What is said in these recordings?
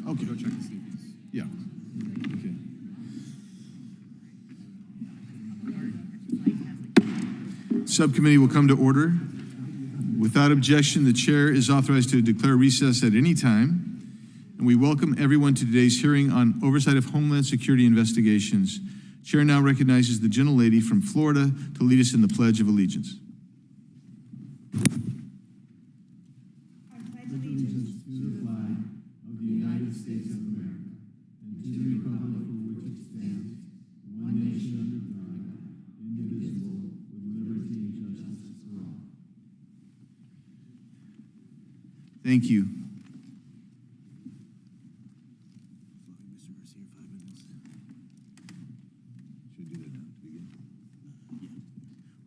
Okay. Go check to see if he's... Yeah. Okay. Subcommittee will come to order. Without objection, the chair is authorized to declare recess at any time. And we welcome everyone to today's hearing on Oversight of Homeland Security Investigations. Chair now recognizes the gentlelady from Florida to lead us in the Pledge of Allegiance. I pledge allegiance to the flag of the United States of America and to the republic for which it stands, one nation under God, indivisible, with liberty and justice for all. Thank you.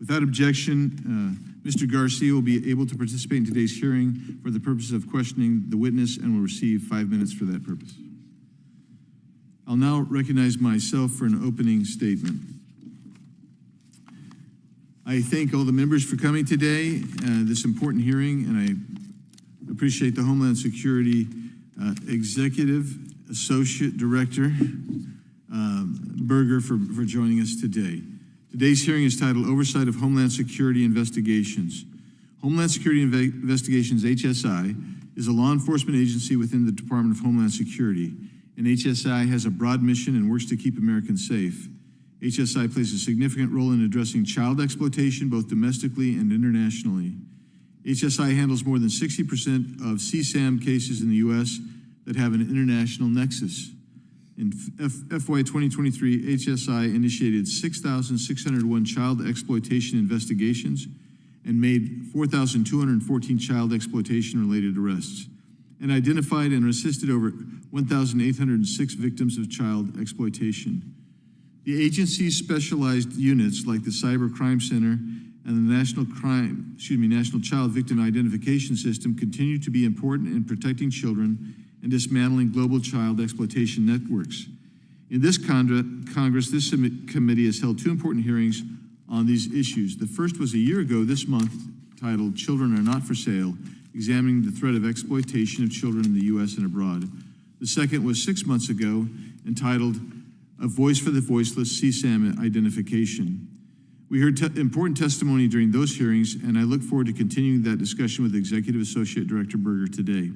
Without objection, Mr. Garcia will be able to participate in today's hearing for the purpose of questioning the witness and will receive 5 minutes for that purpose. I'll now recognize myself for an opening statement. I thank all the members for coming today, this important hearing, and I appreciate the Homeland Security Executive Associate Director Berger for joining us today. Today's hearing is titled Oversight of Homeland Security Investigations. Homeland Security Investigations, HSI, is a law enforcement agency within the Department of Homeland Security, and HSI has a broad mission and works to keep Americans safe. HSI plays a significant role in addressing child exploitation, both domestically and internationally. HSI handles more than 60% of CSAM cases in the U.S. that have an international nexus. In FY 2023, HSI initiated 6,601 child exploitation investigations and made 4,214 child exploitation-related arrests, and identified and assisted over 1,806 victims of child exploitation. The agency's specialized units like the Cyber Crime Center and the National Child Victim Identification System continue to be important in protecting children and dismantling global child exploitation networks. In this Congress, this committee has held two important hearings on these issues. The first was a year ago this month, titled Children Are Not for Sale, examining the threat of exploitation of children in the U.S. and abroad. The second was 6 months ago, entitled A Voice for the Voiceless, CSAM Identification. We heard important testimony during those hearings, and I look forward to continuing that discussion with Executive Associate Director Berger today.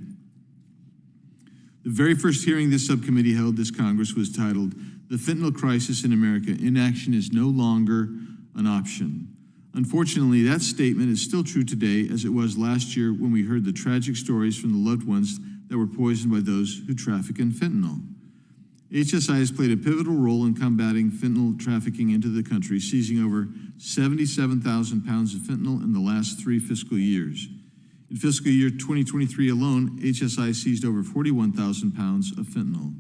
The very first hearing this subcommittee held this Congress was titled, The Fentanyl Crisis in America, Inaction is No Longer an Option. Unfortunately, that statement is still true today as it was last year when we heard the tragic stories from the loved ones that were poisoned by those who traffic in fentanyl. HSI has played a pivotal role in combating fentanyl trafficking into the country, seizing over 77,000 pounds of fentanyl in the last 3 fiscal years. In fiscal year 2023 alone, HSI seized over 41,000 pounds of fentanyl.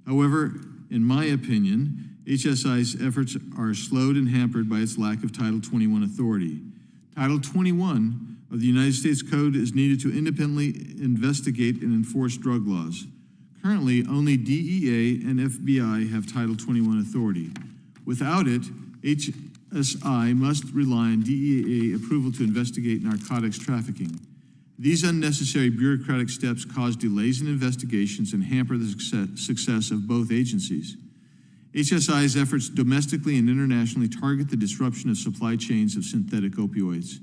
However, in my opinion, HSI's efforts are slowed and hampered by its lack of Title 21 authority. Title 21 of the United States Code is needed to independently investigate and enforce drug laws. Currently, only DEA and FBI have Title 21 authority. Without it, HSI must rely on DEA approval to investigate narcotics trafficking. These unnecessary bureaucratic steps cause delays in investigations and hamper the success of both agencies. HSI's efforts domestically and internationally target the disruption of supply chains of synthetic opioids.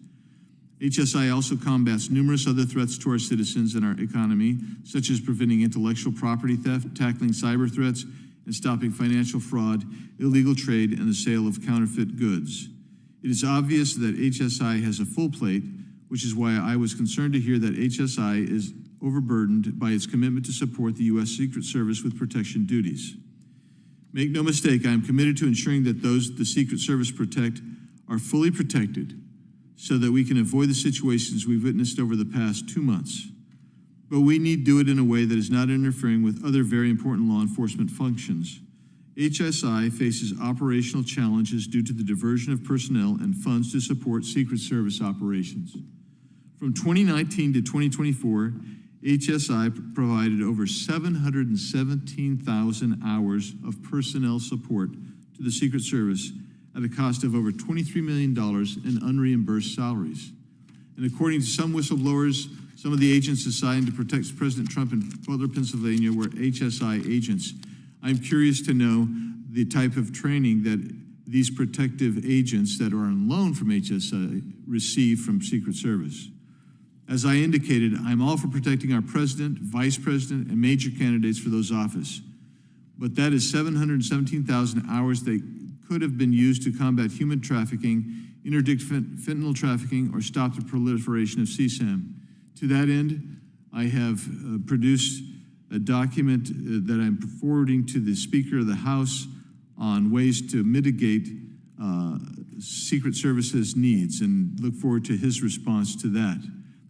HSI also combats numerous other threats to our citizens and our economy, such as preventing intellectual property theft, tackling cyber threats, and stopping financial fraud, illegal trade, and the sale of counterfeit goods. It is obvious that HSI has a full plate, which is why I was concerned to hear that HSI is overburdened by its commitment to support the U.S. Secret Service with protection duties. Make no mistake, I am committed to ensuring that those the Secret Service protect are fully protected so that we can avoid the situations we've witnessed over the past 2 months. But we need to do it in a way that is not interfering with other very important law enforcement functions. HSI faces operational challenges due to the diversion of personnel and funds to support Secret Service operations. From 2019 to 2024, HSI provided over 717,000 hours of personnel support to the Secret Service at a cost of over $23 million in unreimbursed salaries. And according to some whistleblowers, Some of the agents assigned to protect President Trump in Butler, Pennsylvania were HSI agents. I'm curious to know the type of training that these protective agents that are on loan from HSI receive from Secret Service. As I indicated, I'm all for protecting our president, vice president, and major candidates for those office. But that is 717,000 hours that could have been used to combat human trafficking, interdict fentanyl trafficking, or stop the proliferation of CSAM. To that end, I have produced a document that I'm forwarding to the Speaker of the House on ways to mitigate Secret Service's needs, and look forward to his response to that.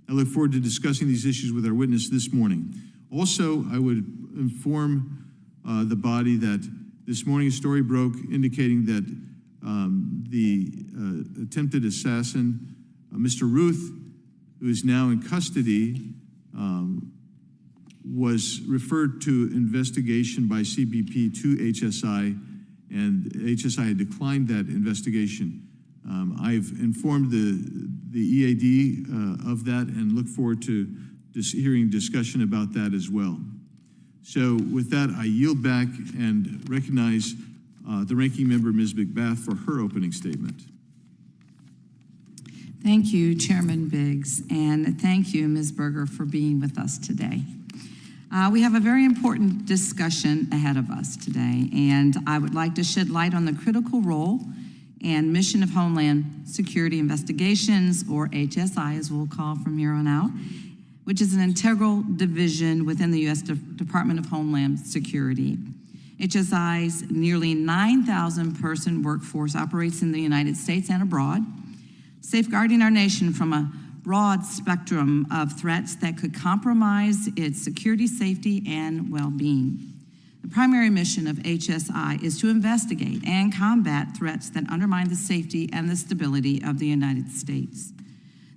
I look forward to discussing these issues with our witness this morning. Also, I would inform the body that this morning a story broke indicating that the attempted assassin, Mr. Ruth, who is now in custody, was referred to investigation by CBP to HSI, and HSI had declined that investigation. I've informed the EAD of that and look forward to hearing discussion about that as well. So with that, I yield back and recognize the ranking member, Ms. McBath, for her opening statement. Thank you, Chairman Biggs, and thank you, Ms. Berger, for being with us today. We have a very important discussion ahead of us today, and I would like to shed light on the critical role and mission of Homeland Security Investigations, or HSI as we'll call from here on out, which is an integral division within the U.S. Department of Homeland Security. HSI's nearly 9,000 person workforce operates in the United States and abroad, safeguarding our nation from a broad spectrum of threats that could compromise its security, safety, and well-being. The primary mission of HSI is to investigate and combat threats that undermine the safety and the stability of the United States.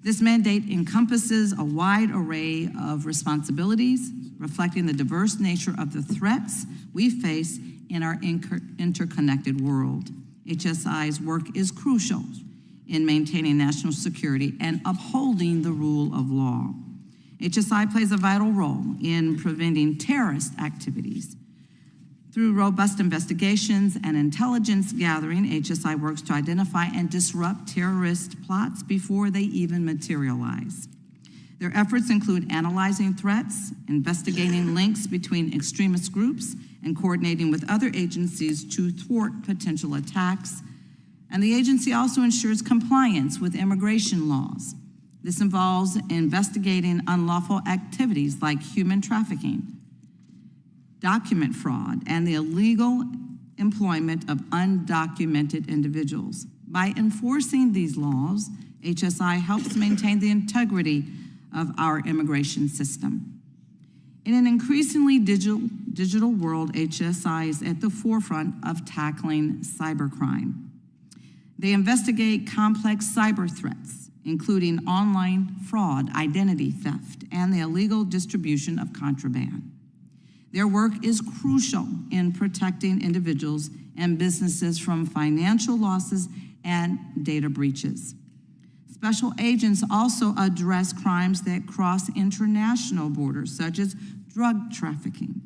This mandate encompasses a wide array of responsibilities, reflecting the diverse nature of the threats we face in our interconnected world. HSI's work is crucial in maintaining national security and upholding the rule of law. HSI plays a vital role in preventing terrorist activities. Through robust investigations and intelligence gathering, HSI works to identify and disrupt terrorist plots before they even materialize. Their efforts include analyzing threats, investigating links between extremist groups, and coordinating with other agencies to thwart potential attacks. And the agency also ensures compliance with immigration laws. This involves investigating unlawful activities like human trafficking, document fraud, and the illegal employment of undocumented individuals. By enforcing these laws, HSI helps maintain the integrity of our immigration system. In an increasingly digital world, HSI is at the forefront of tackling cybercrime. They investigate complex cyber threats, including online fraud, identity theft, and the illegal distribution of contraband. Their work is crucial in protecting individuals and businesses from financial losses and data breaches. Special agents also address crimes that cross international borders, such as drug trafficking,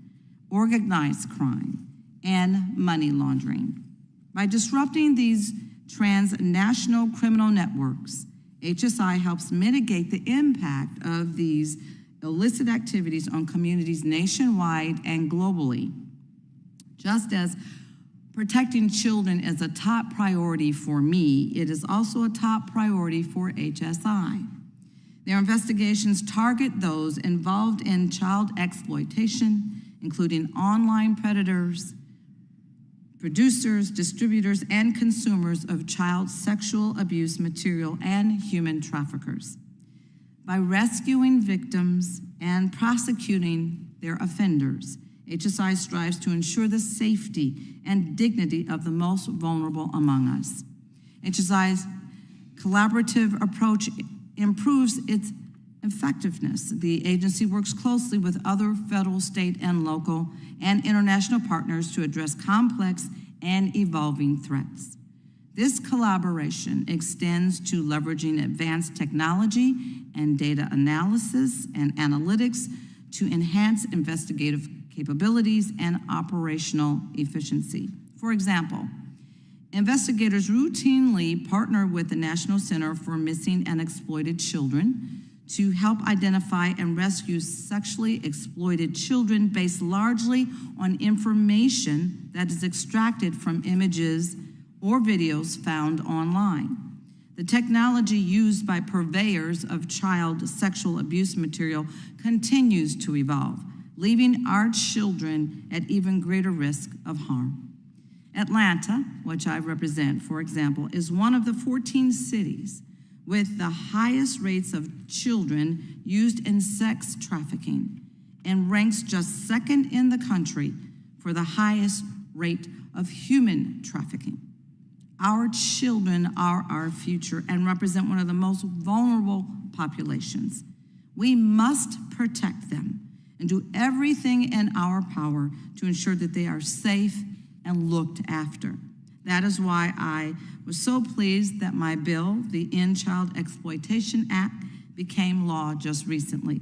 organized crime, and money laundering. By disrupting these transnational criminal networks, HSI helps mitigate the impact of these illicit activities on communities nationwide and globally. Just as protecting children is a top priority for me, it is also a top priority for HSI. Their investigations target those involved in child exploitation, including online predators, producers, distributors, and consumers of child sexual abuse material, and human traffickers. By rescuing victims and prosecuting their offenders, HSI strives to ensure the safety and dignity of the most vulnerable among us. HSI's collaborative approach improves its effectiveness. The agency works closely with other federal, state, and local and international partners to address complex and evolving threats. This collaboration extends to leveraging advanced technology and data analysis and analytics to enhance investigative capabilities and operational efficiency. For example, investigators routinely partner with the National Center for Missing and Exploited Children to help identify and rescue sexually exploited children based largely on information that is extracted from images or videos found online. The technology used by purveyors of child sexual abuse material continues to evolve, leaving our children at even greater risk of harm. Atlanta, which I represent, for example, is one of the 14 cities with the highest rates of children used in sex trafficking and ranks just second in the country for the highest rate of human trafficking. Our children are our future and represent one of the most vulnerable populations. We must protect them and do everything in our power to ensure that they are safe and looked after. That is why I was so pleased that my bill, the End Child Exploitation Act, became law just recently.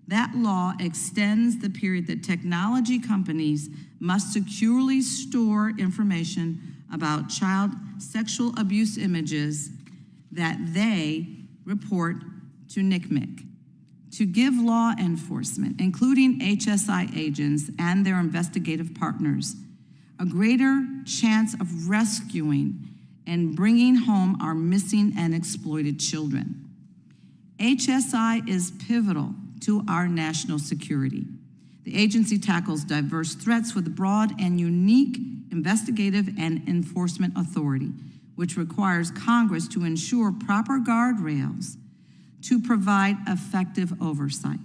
That law extends the period that technology companies must securely store information about child sexual abuse images that they report to NCMEC to give law enforcement, including HSI agents and their investigative partners, a greater chance of rescuing and bringing home our missing and exploited children. HSI is pivotal to our national security. The agency tackles diverse threats with broad and unique investigative and enforcement authority, which requires Congress to ensure proper guardrails to provide effective oversight.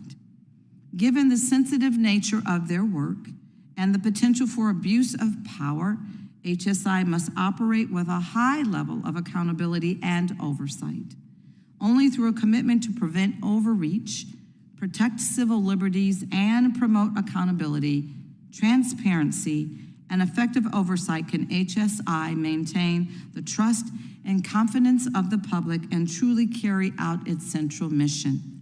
Given the sensitive nature of their work and the potential for abuse of power, HSI must operate with a high level of accountability and oversight. Only through a commitment to prevent overreach, protect civil liberties, and promote accountability, transparency, and effective oversight can HSI maintain the trust and confidence of the public and truly carry out its central mission.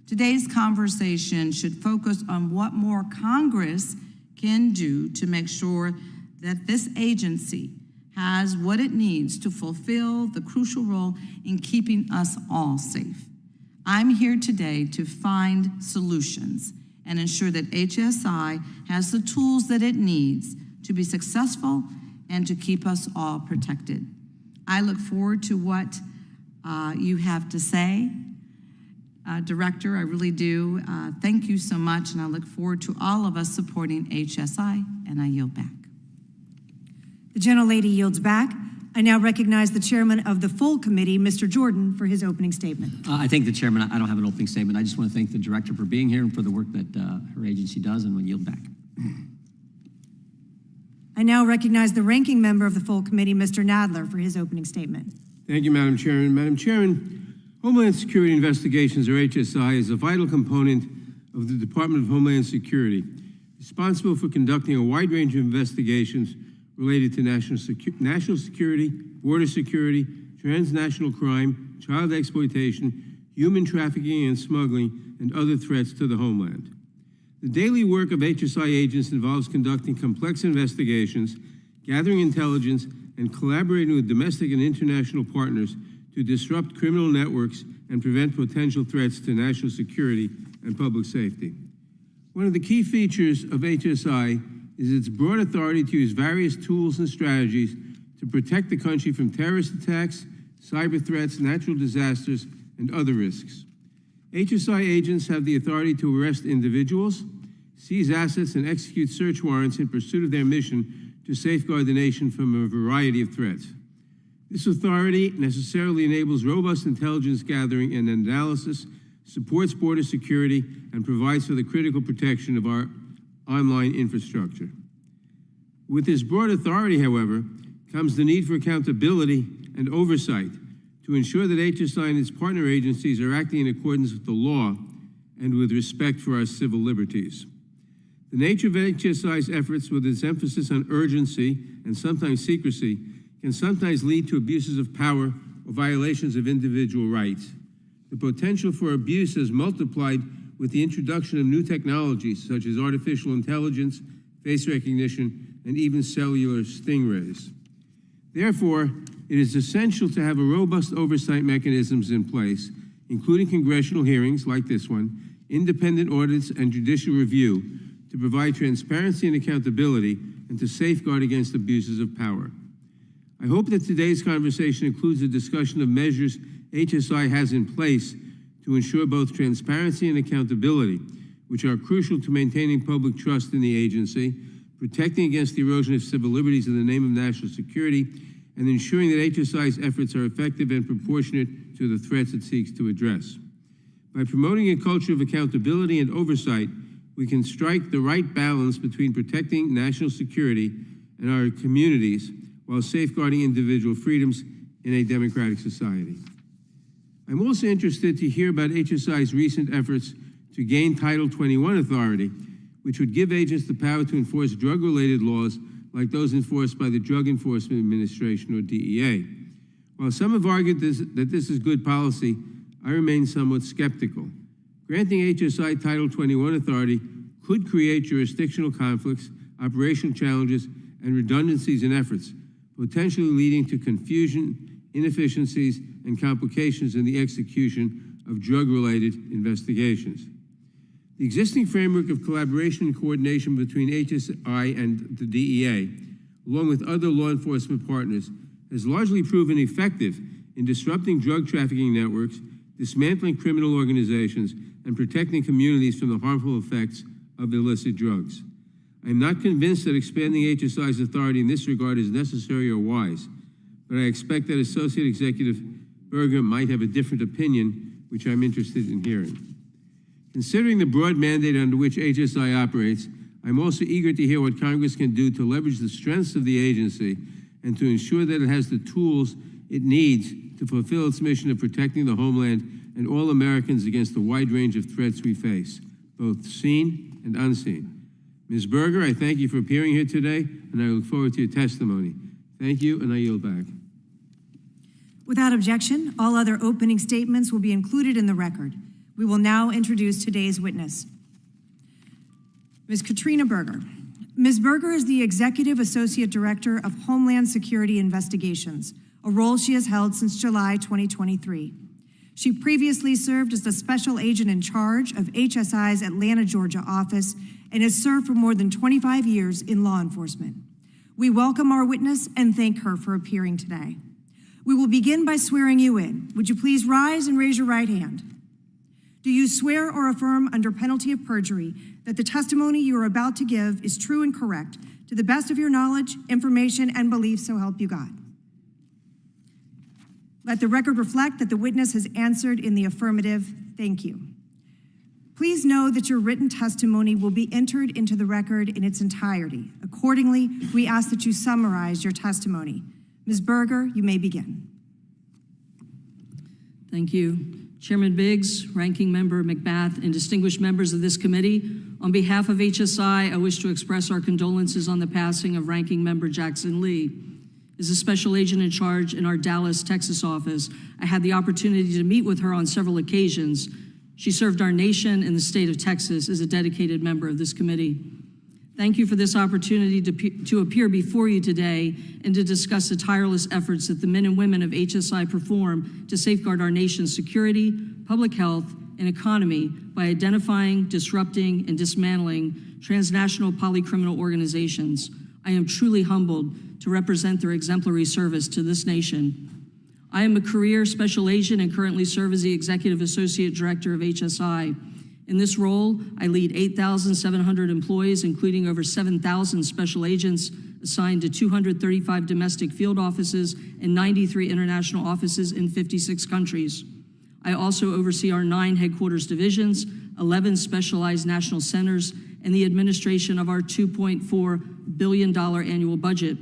Today's conversation should focus on what more Congress can do to make sure that this agency has what it needs to fulfill the crucial role in keeping us all safe. I'm here today to find solutions and ensure that HSI has the tools that it needs to be successful and to keep us all protected. I look forward to what you have to say. Director, I really do. Thank you so much, and I look forward to all of us supporting HSI, and I yield back. The gentlelady yields back. I now recognize the chairman of the full committee, Mr. Jordan, for his opening statement. I thank the chairman. I don't have an opening statement. I just want to thank the director for being here and for the work that her agency does, and will yield back. I now recognize the ranking member of the full committee, Mr. Nadler, for his opening statement. Thank you, Madam Chairman. Madam Chairman, Homeland Security Investigations, or HSI, is a vital component of the Department of Homeland Security, responsible for conducting a wide range of investigations related to national security, border security, transnational crime, child exploitation, human trafficking and smuggling, and other threats to the homeland. The daily work of HSI agents involves conducting complex investigations, gathering intelligence, and collaborating with domestic and international partners to disrupt criminal networks and prevent potential threats to national security and public safety. One of the key features of HSI is its broad authority to use various tools and strategies to protect the country from terrorist attacks, cyber threats, natural disasters, and other risks. HSI agents have the authority to arrest individuals, seize assets, and execute search warrants in pursuit of their mission to safeguard the nation from a variety of threats. This authority necessarily enables robust intelligence gathering and analysis, supports border security, and provides for the critical protection of our online infrastructure. With this broad authority, however, comes the need for accountability and oversight to ensure that HSI and its partner agencies are acting in accordance with the law and with respect for our civil liberties. The nature of HSI's efforts, with its emphasis on urgency and sometimes secrecy, can sometimes lead to abuses of power or violations of individual rights. The potential for abuse has multiplied with the introduction of new technologies such as artificial intelligence, face recognition, and even cellular stingrays. Therefore, it is essential to have a robust oversight mechanisms in place, including congressional hearings like this one, independent audits, and judicial review to provide transparency and accountability and to safeguard against abuses of power. I hope that today's conversation includes a discussion of measures HSI has in place to ensure both transparency and accountability, which are crucial to maintaining public trust in the agency, protecting against the erosion of civil liberties in the name of national security, and ensuring that HSI's efforts are effective and proportionate to the threats it seeks to address. By promoting a culture of accountability and oversight, we can strike the right balance between protecting national security and our communities while safeguarding individual freedoms in a democratic society. I'm also interested to hear about HSI's recent efforts to gain Title 21 authority, which would give agents the power to enforce drug-related laws like those enforced by the Drug Enforcement Administration, or DEA. While some have argued that this is good policy, I remain somewhat skeptical. Granting HSI Title 21 authority could create jurisdictional conflicts, operational challenges, and redundancies in efforts, potentially leading to confusion, inefficiencies, and complications in the execution of drug-related investigations. The existing framework of collaboration and coordination between HSI and the DEA, along with other law enforcement partners, has largely proven effective in disrupting drug trafficking networks, dismantling criminal organizations, and protecting communities from the harmful effects of illicit drugs. I am not convinced that expanding HSI's authority in this regard is necessary or wise, but I expect that Associate Executive Berger might have a different opinion, which I'm interested in hearing. Considering the broad mandate under which HSI operates, I'm also eager to hear what Congress can do to leverage the strengths of the agency and to ensure that it has the tools it needs to fulfill its mission of protecting the homeland and all Americans against the wide range of threats we face, both seen and unseen. Ms. Berger, I thank you for appearing here today, and I look forward to your testimony. Thank you, and I yield back. Without objection, all other opening statements will be included in the record. We will now introduce today's witness. Ms. Katrina Berger. Ms. Berger is the Executive Associate Director of Homeland Security Investigations, a role she has held since July 2023. She previously served as the Special Agent in charge of HSI's Atlanta, Georgia office and has served for more than 25 years in law enforcement. We welcome our witness and thank her for appearing today. We will begin by swearing you in. Would you please rise and raise your right hand? Do you swear or affirm under penalty of perjury that the testimony you are about to give is true and correct, to the best of your knowledge, information, and belief, so help you God? Let the record reflect that the witness has answered in the affirmative. Thank you. Please know that your written testimony will be entered into the record in its entirety. Accordingly, we ask that you summarize your testimony. Ms. Berger, you may begin. Thank you. Chairman Biggs, Ranking Member McBath, and distinguished members of this committee, on behalf of HSI, I wish to express our condolences on the passing of Ranking Member Jackson Lee. As a special agent in charge in our Dallas, Texas office, I had the opportunity to meet with her on several occasions. She served our nation and the state of Texas as a dedicated member of this committee. Thank you for this opportunity to appear before you today and to discuss the tireless efforts that the men and women of HSI perform to safeguard our nation's security, public health, and economy by identifying, disrupting, and dismantling transnational polycriminal organizations. I am truly humbled to represent their exemplary service to this nation. I am a career special agent and currently serve as the Executive Associate Director of HSI. In this role, I lead 8,700 employees, including over 7,000 special agents assigned to 235 domestic field offices and 93 international offices in 56 countries. I also oversee our 9 headquarters divisions, 11 specialized national centers, and the administration of our $2.4 billion annual budget.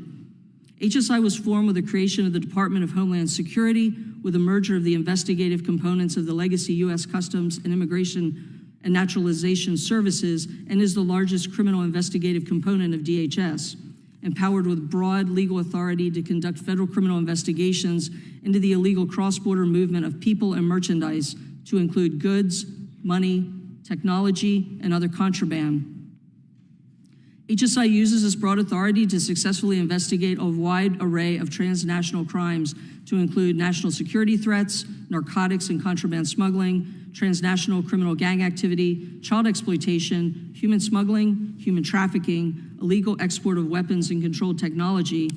HSI was formed with the creation of the Department of Homeland Security, with a merger of the investigative components of the legacy U.S. Customs and Immigration and Naturalization Services, and is the largest criminal investigative component of DHS, empowered with broad legal authority to conduct federal criminal investigations into the illegal cross-border movement of people and merchandise to include goods, money, technology, and other contraband. HSI uses this broad authority to successfully investigate a wide array of transnational crimes to include national security threats, narcotics and contraband smuggling, transnational criminal gang activity, child exploitation, human smuggling, human trafficking, illegal export of weapons and controlled technology,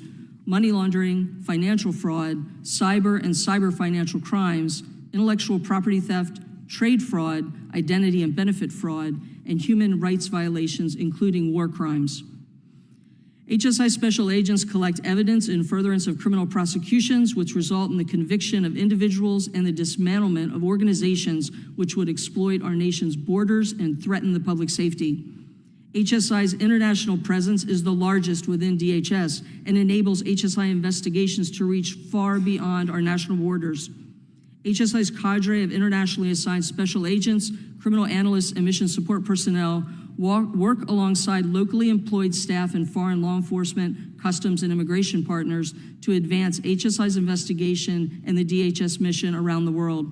money laundering, financial fraud, cyber and cyber financial crimes, intellectual property theft, trade fraud, identity and benefit fraud, and human rights violations, including war crimes. HSI special agents collect evidence in furtherance of criminal prosecutions, which result in the conviction of individuals and the dismantlement of organizations which would exploit our nation's borders and threaten the public safety. HSI's international presence is the largest within DHS and enables HSI investigations to reach far beyond our national borders. HSI's cadre of internationally assigned special agents, criminal analysts, and mission support personnel work alongside locally employed staff and foreign law enforcement, customs, and immigration partners to advance HSI's investigation and the DHS mission around the world.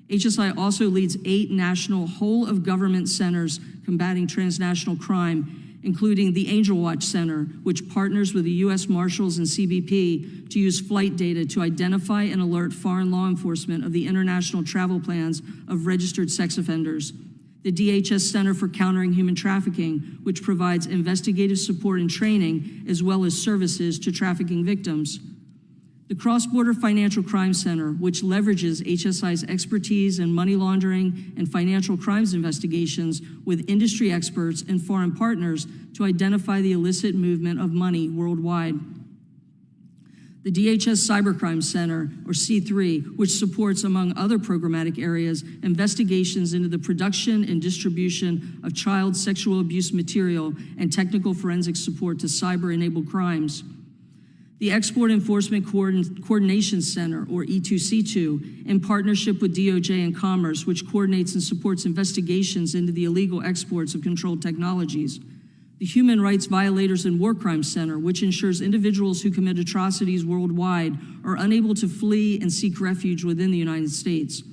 HSI also leads 8 national whole-of-government centers combating transnational crime, including the Angel Watch Center, which partners with the U.S. Marshals and CBP to use flight data to identify and alert foreign law enforcement of the international travel plans of registered sex offenders. The DHS Center for Countering Human Trafficking, which provides investigative support and training, as well as services to trafficking victims. The Cross-Border Financial Crime Center, which leverages HSI's expertise in money laundering and financial crimes investigations with industry experts and foreign partners to identify the illicit movement of money worldwide. The DHS Cybercrime Center, or C3, which supports, among other programmatic areas, investigations into the production and distribution of child sexual abuse material and technical forensic support to cyber-enabled crimes. The Export Enforcement Coordination Center, or E2C2, in partnership with DOJ and Commerce, which coordinates and supports investigations into the illegal exports of controlled technologies. The Human Rights Violators and War Crimes Center, which ensures individuals who commit atrocities worldwide are unable to flee and seek refuge within the United States.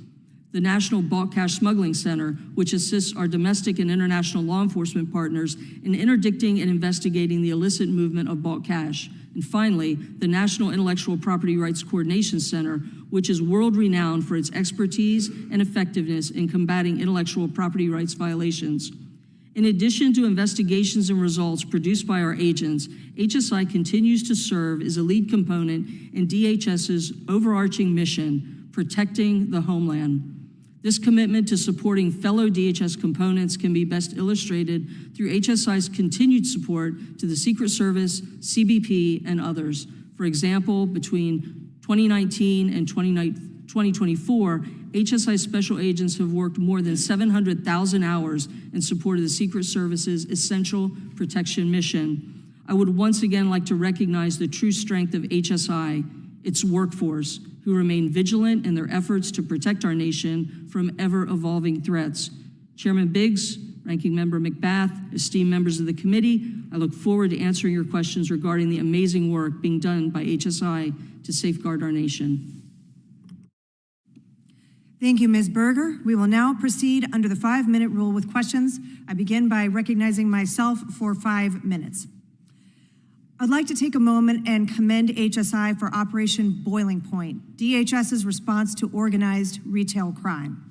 The National Bulk Cash Smuggling Center, which assists our domestic and international law enforcement partners in interdicting and investigating the illicit movement of bulk cash. And finally, the National Intellectual Property Rights Coordination Center, which is world-renowned for its expertise and effectiveness in combating intellectual property rights violations. In addition to investigations and results produced by our agents, HSI continues to serve as a lead component in DHS's overarching mission, protecting the homeland. This commitment to supporting fellow DHS components can be best illustrated through HSI's continued support to the Secret Service, CBP, and others. For example, between 2019 and 2024, HSI special agents have worked more than 700,000 hours in support of the Secret Service's essential protection mission. I would once again like to recognize the true strength of HSI, its workforce, who remain vigilant in their efforts to protect our nation from ever-evolving threats. Chairman Biggs, Ranking Member McBath, esteemed members of the committee, I look forward to answering your questions regarding the amazing work being done by HSI to safeguard our nation. Thank you, Ms. Berger. We will now proceed under the 5-minute rule with questions. I begin by recognizing myself for 5 minutes. I'd like to take a moment and commend HSI for Operation Boiling Point, DHS's response to organized retail crime.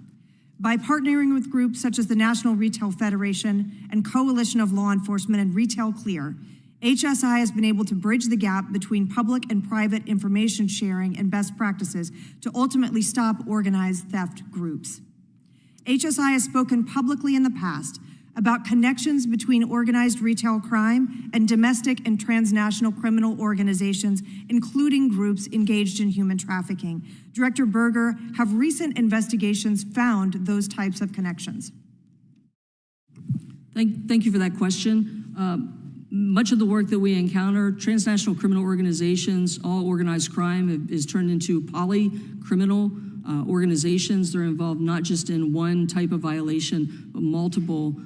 By partnering with groups such as the National Retail Federation and Coalition of Law Enforcement and Retail Clear, HSI has been able to bridge the gap between public and private information sharing and best practices to ultimately stop organized theft groups. HSI has spoken publicly in the past about connections between organized retail crime and domestic and transnational criminal organizations, including groups engaged in human trafficking. Director Berger, have recent investigations found those types of connections? Thank you for that question. Much of the work that we encounter, transnational criminal organizations, all organized crime is turned into poly-criminal organizations. They're involved not just in one type of violation, but multiple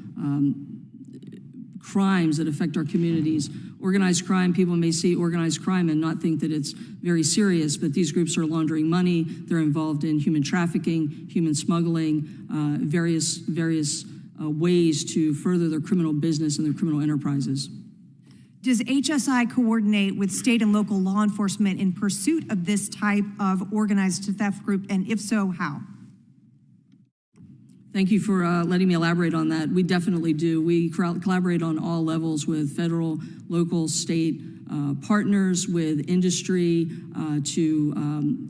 crimes that affect our communities. Organized crime, people may see organized crime and not think that it's very serious, but these groups are laundering money. They're involved in human trafficking, human smuggling, various ways to further their criminal business and their criminal enterprises. Does HSI coordinate with state and local law enforcement in pursuit of this type of organized theft group, and if so, how? Thank you for letting me elaborate on that. We definitely do. We collaborate on all levels with federal, local, state partners, with industry to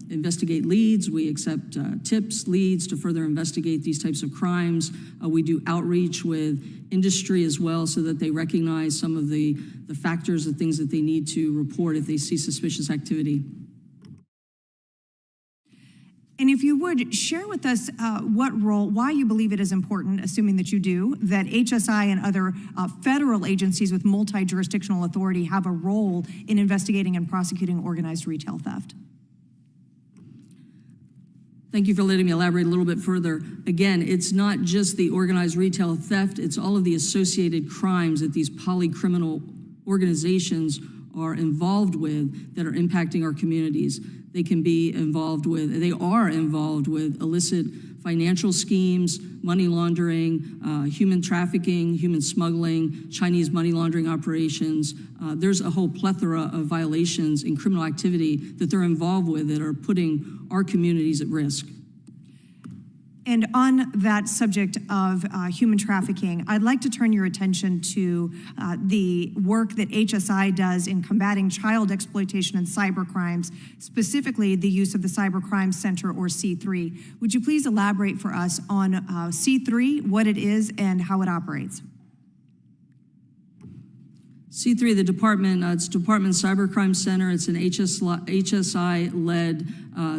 investigate leads. We accept tips, leads to further investigate these types of crimes. We do outreach with industry as well so that they recognize some of the factors, the things that they need to report if they see suspicious activity. And if you would, share with us why you believe it is important, assuming that you do, that HSI and other federal agencies with multi-jurisdictional authority have a role in investigating and prosecuting organized retail theft. Thank you for letting me elaborate a little bit further. Again, it's not just the organized retail theft, it's all of the associated crimes that these polycriminal organizations are involved with that are impacting our communities. They are involved with illicit financial schemes, money laundering, human trafficking, human smuggling, Chinese money laundering operations. There's a whole plethora of violations and criminal activity that they're involved with that are putting our communities at risk. And on that subject of human trafficking, I'd like to turn your attention to the work that HSI does in combating child exploitation and cyber crimes, specifically the use of the Cyber Crime Center, or C3. Would you please elaborate for us on C3, what it is, and how it operates? C3, the department, it's Department Cybercrime Center. It's an HSI-led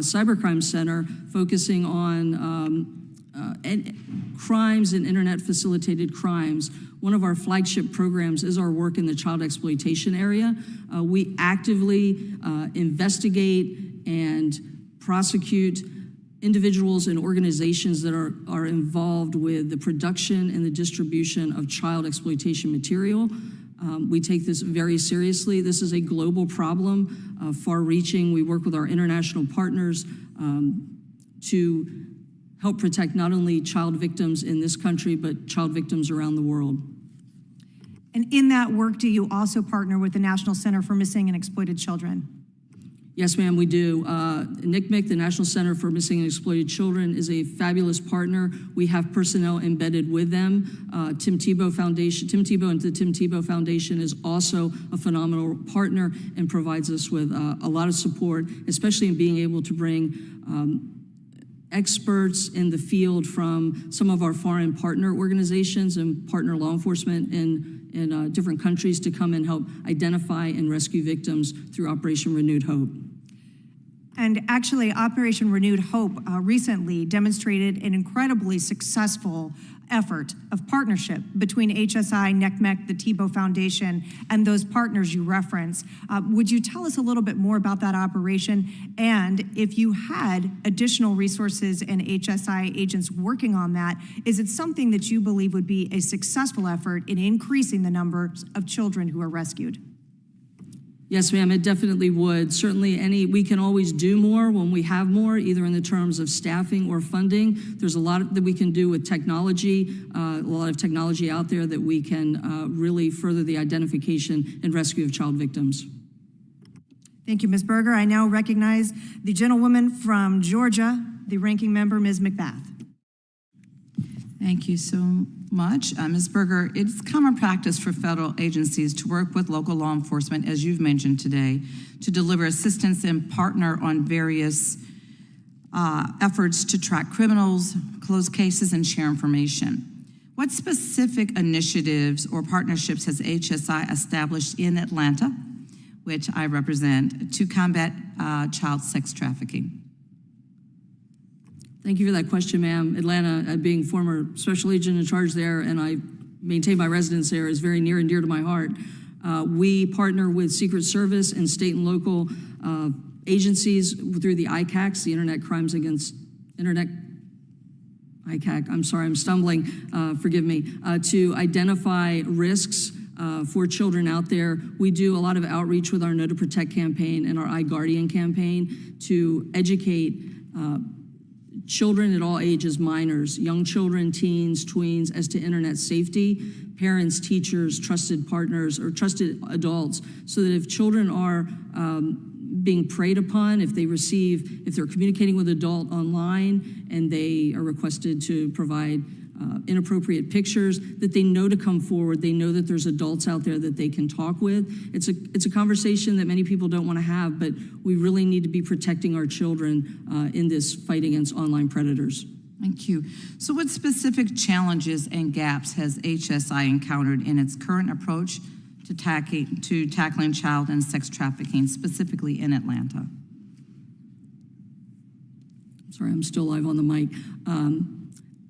cybercrime center focusing on crimes and internet-facilitated crimes. One of our flagship programs is our work in the child exploitation area. We actively investigate and prosecute individuals and organizations that are involved with the production and the distribution of child exploitation material. We take this very seriously. This is a global problem, far-reaching. We work with our international partners to help protect not only child victims in this country, but child victims around the world. And in that work, do you also partner with the National Center for Missing and Exploited Children? Yes, ma'am, we do. NCMEC, the National Center for Missing and Exploited Children, is a fabulous partner. We have personnel embedded with them. Tim Tebow and the Tim Tebow Foundation is also a phenomenal partner and provides us with a lot of support, especially in being able to bring experts in the field from some of our foreign partner organizations and partner law enforcement in different countries to come and help identify and rescue victims through Operation Renewed Hope. And actually, Operation Renewed Hope recently demonstrated an incredibly successful effort of partnership between HSI, NCMEC, the Tebow Foundation, and those partners you reference. Would you tell us a little bit more about that operation? And if you had additional resources and HSI agents working on that, is it something that you believe would be a successful effort in increasing the numbers of children who are rescued? Yes, ma'am, it definitely would. Certainly we can always do more when we have more, either in the terms of staffing or funding. There's a lot that we can do with technology, a lot of technology out there that we can really further the identification and rescue of child victims. Thank you, Ms. Berger. I now recognize the gentlewoman from Georgia, the ranking member, Ms. McBath. Thank you so much. Ms. Berger, it's common practice for federal agencies to work with local law enforcement, as you've mentioned today, to deliver assistance and partner on various efforts to track criminals, close cases, and share information. What specific initiatives or partnerships has HSI established in Atlanta, which I represent, to combat child sex trafficking? Thank you for that question, ma'am. Atlanta, being former special agent in charge there, and I maintain my residence there, is very near and dear to my heart. We partner with Secret Service and state and local agencies through the ICACs, the Internet Crimes Against Internet ICAC. I'm sorry, I'm stumbling. Forgive me. To identify risks for children out there. We do a lot of outreach with our Know to Protect campaign and our iGuardian campaign to educate children at all ages, minors, young children, teens, tweens, as to internet safety, parents, teachers, trusted partners, or trusted adults, so that if children are being preyed upon, if they're communicating with adult online and they are requested to provide inappropriate pictures, that they know to come forward. They know that there's adults out there that they can talk with. It's a conversation that many people don't want to have, but we really need to be protecting our children in this fight against online predators. Thank you. So what specific challenges and gaps has HSI encountered in its current approach to tackling child and sex trafficking, specifically in Atlanta? Sorry, I'm still live on the mic.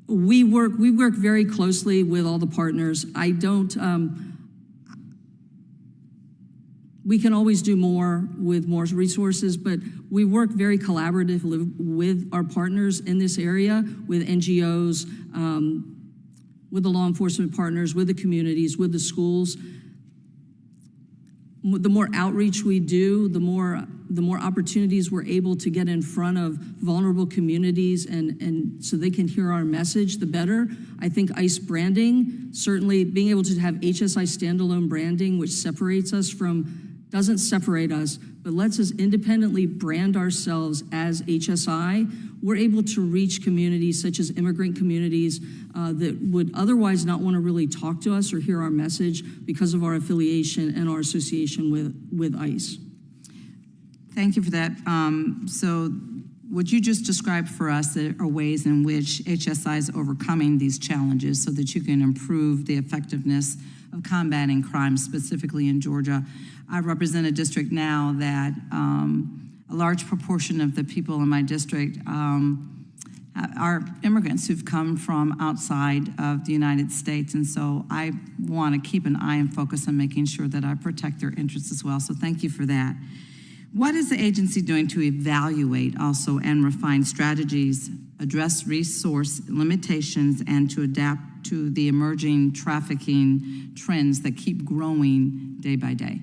We work very closely with all the partners. We can always do more with more resources, but we work very collaboratively with our partners in this area, with NGOs, with the law enforcement partners, with the communities, with the schools. The more outreach we do, the more opportunities we're able to get in front of vulnerable communities and so they can hear our message, the better. I think ICE branding, certainly being able to have HSI standalone branding, which doesn't separate us, but lets us independently brand ourselves as HSI. We're able to reach communities such as immigrant communities that would otherwise not want to really talk to us or hear our message because of our affiliation and our association with ICE. Thank you for that. So would you just describe for us the ways in which HSI is overcoming these challenges so that you can improve the effectiveness of combating crime, specifically in Georgia? I represent a district now that a large proportion of the people in my district are immigrants who've come from outside of the United States. And so I want to keep an eye and focus on making sure that I protect their interests as well. So thank you for that. What is the agency doing to evaluate also and refine strategies, address resource limitations, and to adapt to the emerging trafficking trends that keep growing day by day?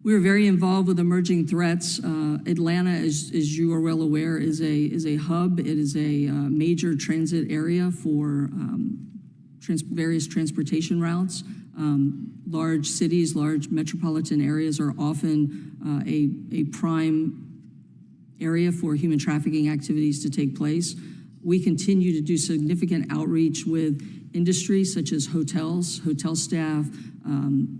We're very involved with emerging threats. Atlanta, as you are well aware, is a hub. It is a major transit area for various transportation routes. Large cities, large metropolitan areas are often a prime area for human trafficking activities to take place. We continue to do significant outreach with industry such as hotels, hotel staff,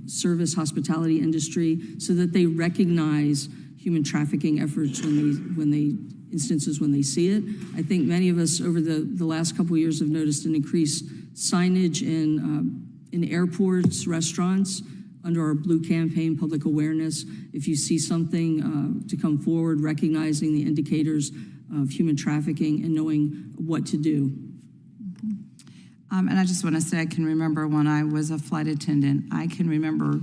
service, hospitality industry, so that they recognize human trafficking efforts when they see it. I think many of us over the last couple of years have noticed an increased signage in airports, restaurants, under our Blue campaign, public awareness. If you see something, to come forward, recognizing the indicators of human trafficking and knowing what to do. And I just want to say, I can remember when I was a flight attendant, I can remember,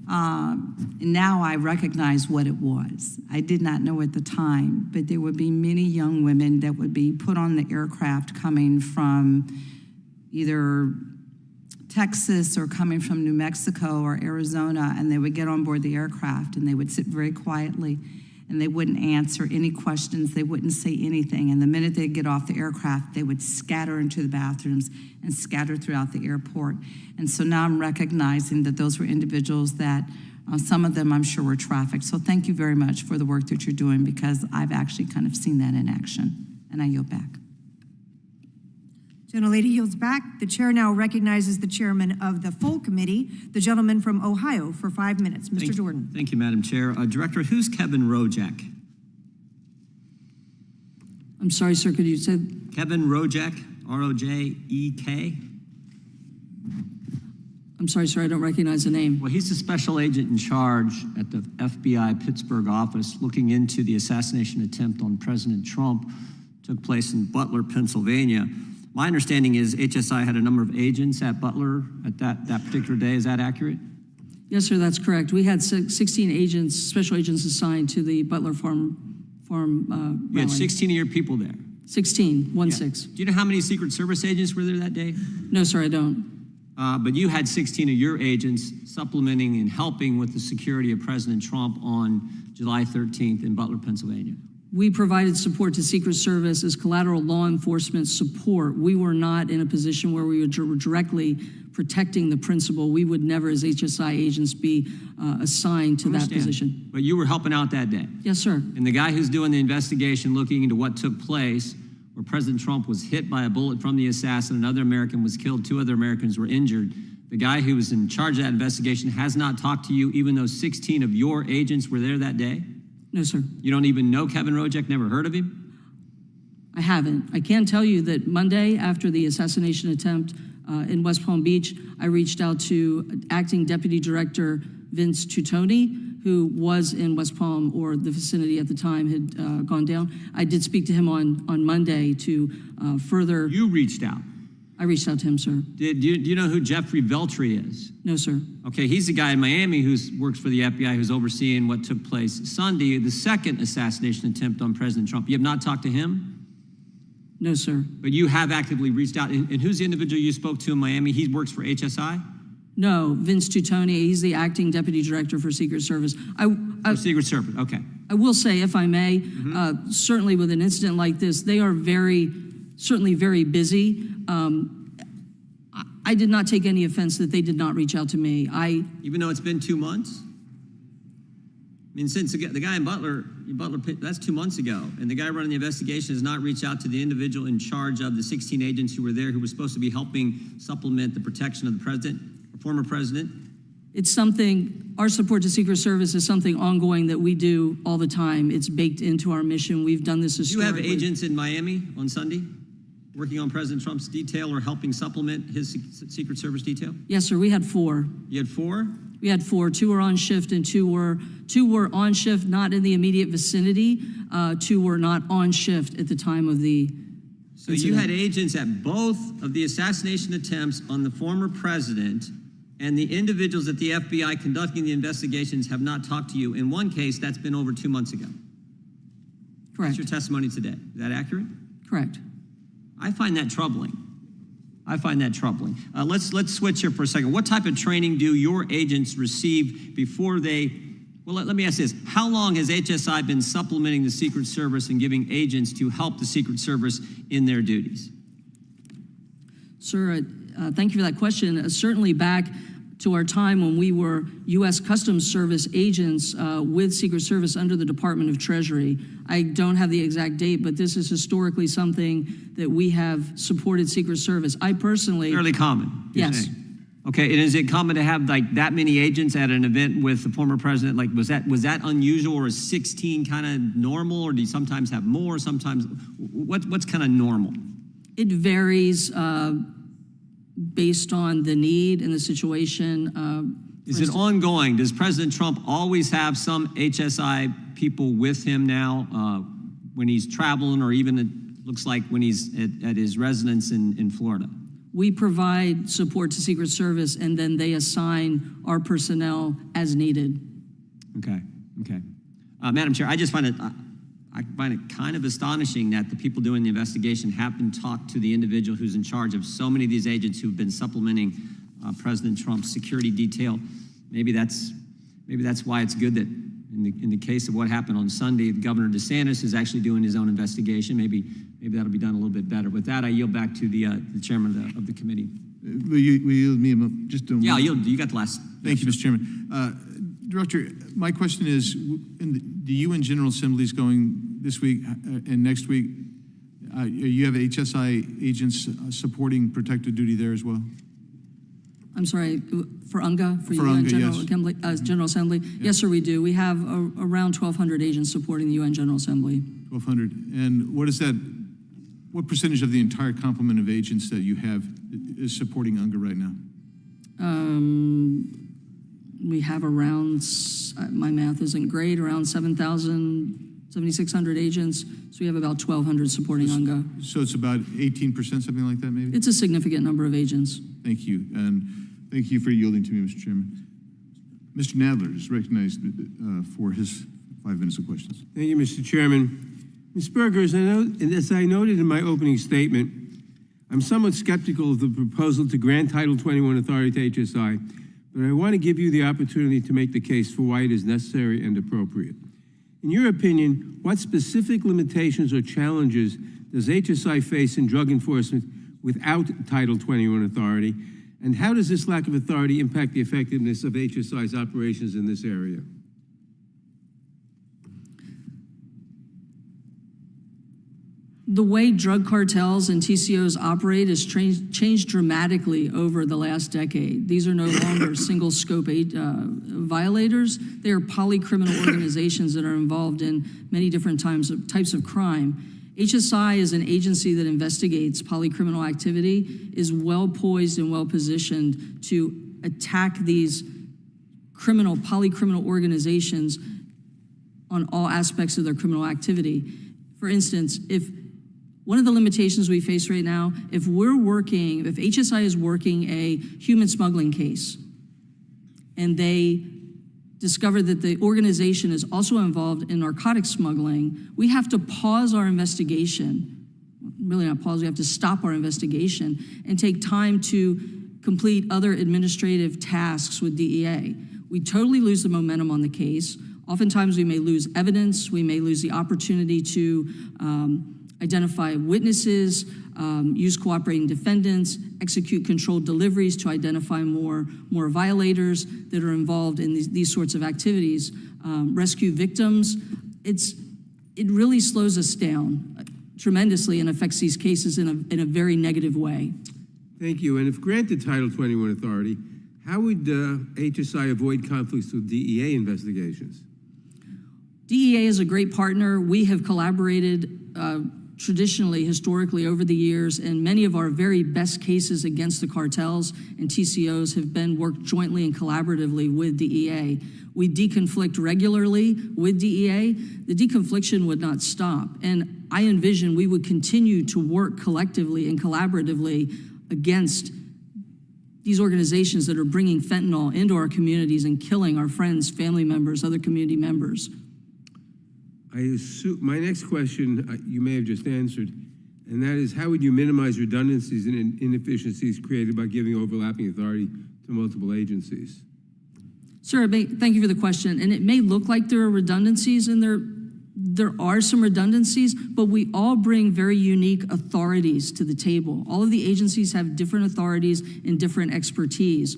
now I recognize what it was. I did not know at the time, but there would be many young women that would be put on the aircraft coming from either Texas or coming from New Mexico or Arizona, and they would get on board the aircraft and they would sit very quietly and they wouldn't answer any questions, they wouldn't say anything. And the minute they'd get off the aircraft, they would scatter into the bathrooms and scatter throughout the airport. And so now I'm recognizing that those were individuals that some of them I'm sure were trafficked. So thank you very much for the work that you're doing, because I've actually kind of seen that in action. And I yield back. Gentlelady yields back. The chair now recognizes the chairman of the full committee, the gentleman from Ohio, for 5 minutes. Mr. Jordan. Thank you, Madam Chair. Director, who's Kevin Rojek? I'm sorry, sir, could you say? Kevin Rojek, R-O-J-E-K? I'm sorry, sir, I don't recognize the name. Well, he's the special agent in charge at the FBI Pittsburgh office looking into the assassination attempt on President Trump. Took place in Butler, Pennsylvania. My understanding is HSI had a number of agents at Butler at that particular day. Is that accurate? Yes, sir, that's correct. We had 16 agents, special agents assigned to the Butler Farm You had rally. 16 of your people there. 16, 1-6. Do you know how many Secret Service agents were there that day? No, sir, I don't. But you had 16 of your agents supplementing and helping with the security of President Trump on July 13th in Butler, Pennsylvania. We provided support to Secret Service as collateral law enforcement support. We were not in a position where we were directly protecting the principal. We would never, as HSI agents, be assigned to that position. But you were helping out that day. Yes, sir. And the guy who's doing the investigation, looking into what took place, where President Trump was hit by a bullet from the assassin, another American was killed, 2 other Americans were injured. The guy who was in charge of that investigation has not talked to you, even though 16 of your agents were there that day? No, sir. You don't even know Kevin Rojek, never heard of him? I haven't. I can tell you that Monday, after the assassination attempt in West Palm Beach, I reached out to Acting Deputy Director Vince Tutoni, who was in West Palm, or the vicinity at the time had gone down. I did speak to him on Monday to further. You reached out. I reached out to him, sir. Do you know who Jeffrey Veltri is? No, sir. Okay, he's the guy in Miami who works for the FBI who's overseeing what took place Sunday, the second assassination attempt on President Trump. You have not talked to him? No, sir. But you have actively reached out. And who's the individual you spoke to in Miami? He works for HSI? No, Vince Tutoni. He's the Acting Deputy Director for Secret Service. For Secret Service, okay. I will say, if I may, certainly with an incident like this, they are certainly very busy. I did not take any offense that they did not reach out to me. Even though it's been 2 months? I mean, since the guy in Butler, that's 2 months ago, and the guy running the investigation has not reached out to the individual in charge of the 16 agents who were there who were supposed to be helping supplement the protection of the president, or former president. It's something, our support to Secret Service is something ongoing that we do all the time. It's baked into our mission. We've done this historically. Do you have agents in Miami on Sunday working on President Trump's detail or helping supplement his Secret Service detail? Yes, sir. We had 4. You had 4? We had 4. 2 were on shift and 2 were on shift, not in the immediate vicinity. 2 were not on shift at the time of the So incident. you had agents at both of the assassination attempts on the former president, and the individuals at the FBI conducting the investigations have not talked to you. In one case, that's been over 2 months ago. Correct. That's your testimony today. Is that accurate? Correct. I find that troubling. Let's switch here for a second. What type of training do your agents receive before they, well, let me ask this. How long has HSI been supplementing the Secret Service and giving agents to help the Secret Service in their duties? Sir, thank you for that question. Certainly back to our time when we were U.S. Customs Service agents with Secret Service under the Department of Treasury. I don't have the exact date, but this is historically something that we have supported Secret Service. I personally... Fairly common. Yes. Okay, and is it common to have like that many agents at an event with the former president? Like, was that unusual, or is 16 kind of normal, or do you sometimes have more? Sometimes, what's kind of normal? It varies based on the need and the situation. Is it ongoing? Does President Trump always have some HSI people with him now when he's traveling, or even it looks like when he's at his residence in Florida? We provide support to Secret Service, and then they assign our personnel as needed. Okay. Madam Chair, I find it kind of astonishing that the people doing the investigation haven't talked to the individual who's in charge of so many of these agents who've been supplementing President Trump's security detail. Maybe that's why it's good that in the case of what happened on Sunday, Governor DeSantis is actually doing his own investigation. Maybe that'll be done a little bit better. With that, I yield back to the chairman of the committee. Will you yield me a moment? Just a moment. Yeah, you got the last. Thank you, Mr. Chairman. Director, my question is, the UN General Assembly is going this week and next week. You have HSI agents supporting protective duty there as well? I'm sorry, for UNGA, for UN UNGA, General, yes. General Assembly? Yeah. Yes, sir, we do. We have around 1,200 agents supporting the UN General Assembly. 1,200. And what percentage of the entire complement of agents that you have is supporting UNGA right now? We have around, my math isn't great, around 7,600 agents. So we have about 1,200 supporting UNGA. So it's about 18%, something like that, maybe? It's a significant number of agents. Thank you. And thank you for yielding to me, Mr. Chairman. Mr. Nadler is recognized for his 5 minutes of questions. Thank you, Mr. Chairman. Ms. Berger, as I noted in my opening statement, I'm somewhat skeptical of the proposal to grant Title 21 authority to HSI, but I want to give you the opportunity to make the case for why it is necessary and appropriate. In your opinion, what specific limitations or challenges does HSI face in drug enforcement without Title 21 authority, and how does this lack of authority impact the effectiveness of HSI's operations in this area? The way drug cartels and TCOs operate has changed dramatically over the last decade. These are no longer single-scope violators. They are polycriminal organizations that are involved in many different types of crime. HSI, as an agency that investigates polycriminal activity, is well poised and well positioned to attack these polycriminal organizations on all aspects of their criminal activity. For instance, if one of the limitations we face right now, if HSI is working a human smuggling case and they discover that the organization is also involved in narcotic smuggling, we have to pause our investigation. Really not pause, we have to stop our investigation and take time to complete other administrative tasks with DEA. We totally lose the momentum on the case. Oftentimes we may lose evidence, we may lose the opportunity to identify witnesses, use cooperating defendants, execute controlled deliveries to identify more violators that are involved in these sorts of activities, rescue victims. It really slows us down tremendously and affects these cases in a very negative way. Thank you. And if granted Title 21 authority, how would HSI avoid conflicts with DEA investigations? DEA is a great partner. We have collaborated traditionally, historically, over the years, and many of our very best cases against the cartels and TCOs have been worked jointly and collaboratively with DEA. We deconflict regularly with DEA. The deconfliction would not stop, and I envision we would continue to work collectively and collaboratively against these organizations that are bringing fentanyl into our communities and killing our friends, family members, other community members. I assume my next question you may have just answered, and that is, how would you minimize redundancies and inefficiencies created by giving overlapping authority to multiple agencies? Sir, thank you for the question. And it may look like there are redundancies, and there are some redundancies, but we all bring very unique authorities to the table. All of the agencies have different authorities and different expertise.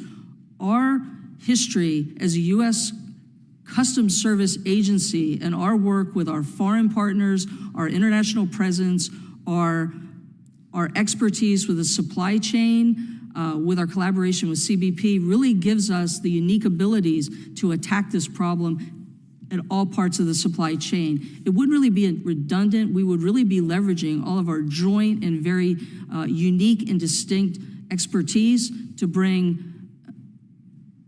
Our history as a U.S. Customs Service agency and our work with our foreign partners, our international presence, our expertise with the supply chain, with our collaboration with CBP really gives us the unique abilities to attack this problem at all parts of the supply chain. It wouldn't really be redundant. We would really be leveraging all of our joint and very unique and distinct expertise to bring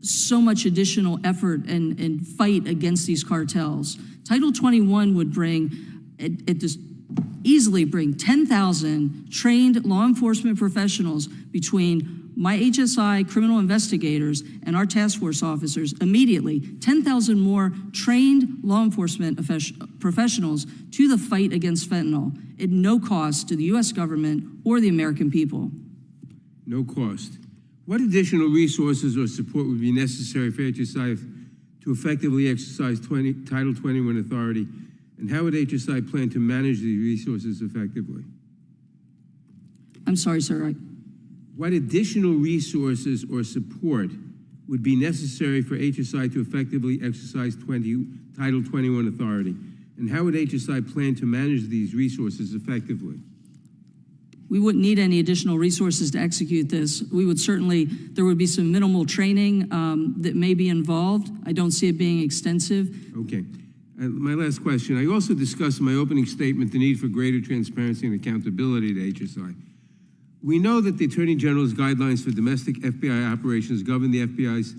so much additional effort and fight against these cartels. Title 21 would easily bring 10,000 trained law enforcement professionals between my HSI criminal investigators and our task force officers immediately, 10,000 more trained law enforcement professionals to the fight against fentanyl at no cost to the U.S. government or the American people. No cost. What additional resources or support would be necessary for HSI to effectively exercise Title 21 authority, and how would HSI plan to manage these resources effectively? I'm sorry, sir. What additional resources or support would be necessary for HSI to effectively exercise Title 21 authority, and how would HSI plan to manage these resources effectively? We wouldn't need any additional resources to execute this. There would be some minimal training that may be involved. I don't see it being extensive. Okay. My last question. I also discussed in my opening statement the need for greater transparency and accountability to HSI. We know that the Attorney General's guidelines for domestic FBI operations govern the FBI's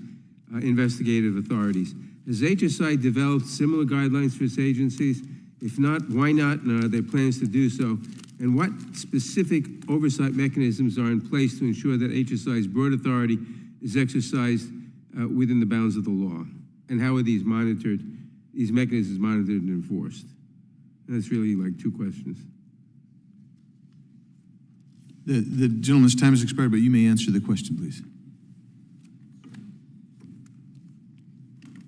investigative authorities. Has HSI developed similar guidelines for its agencies? If not, why not? And are there plans to do so? And what specific oversight mechanisms are in place to ensure that HSI's broad authority is exercised within the bounds of the law? And how are these mechanisms monitored and enforced? And that's really like two questions. The gentleman's time has expired, but you may answer the question, please.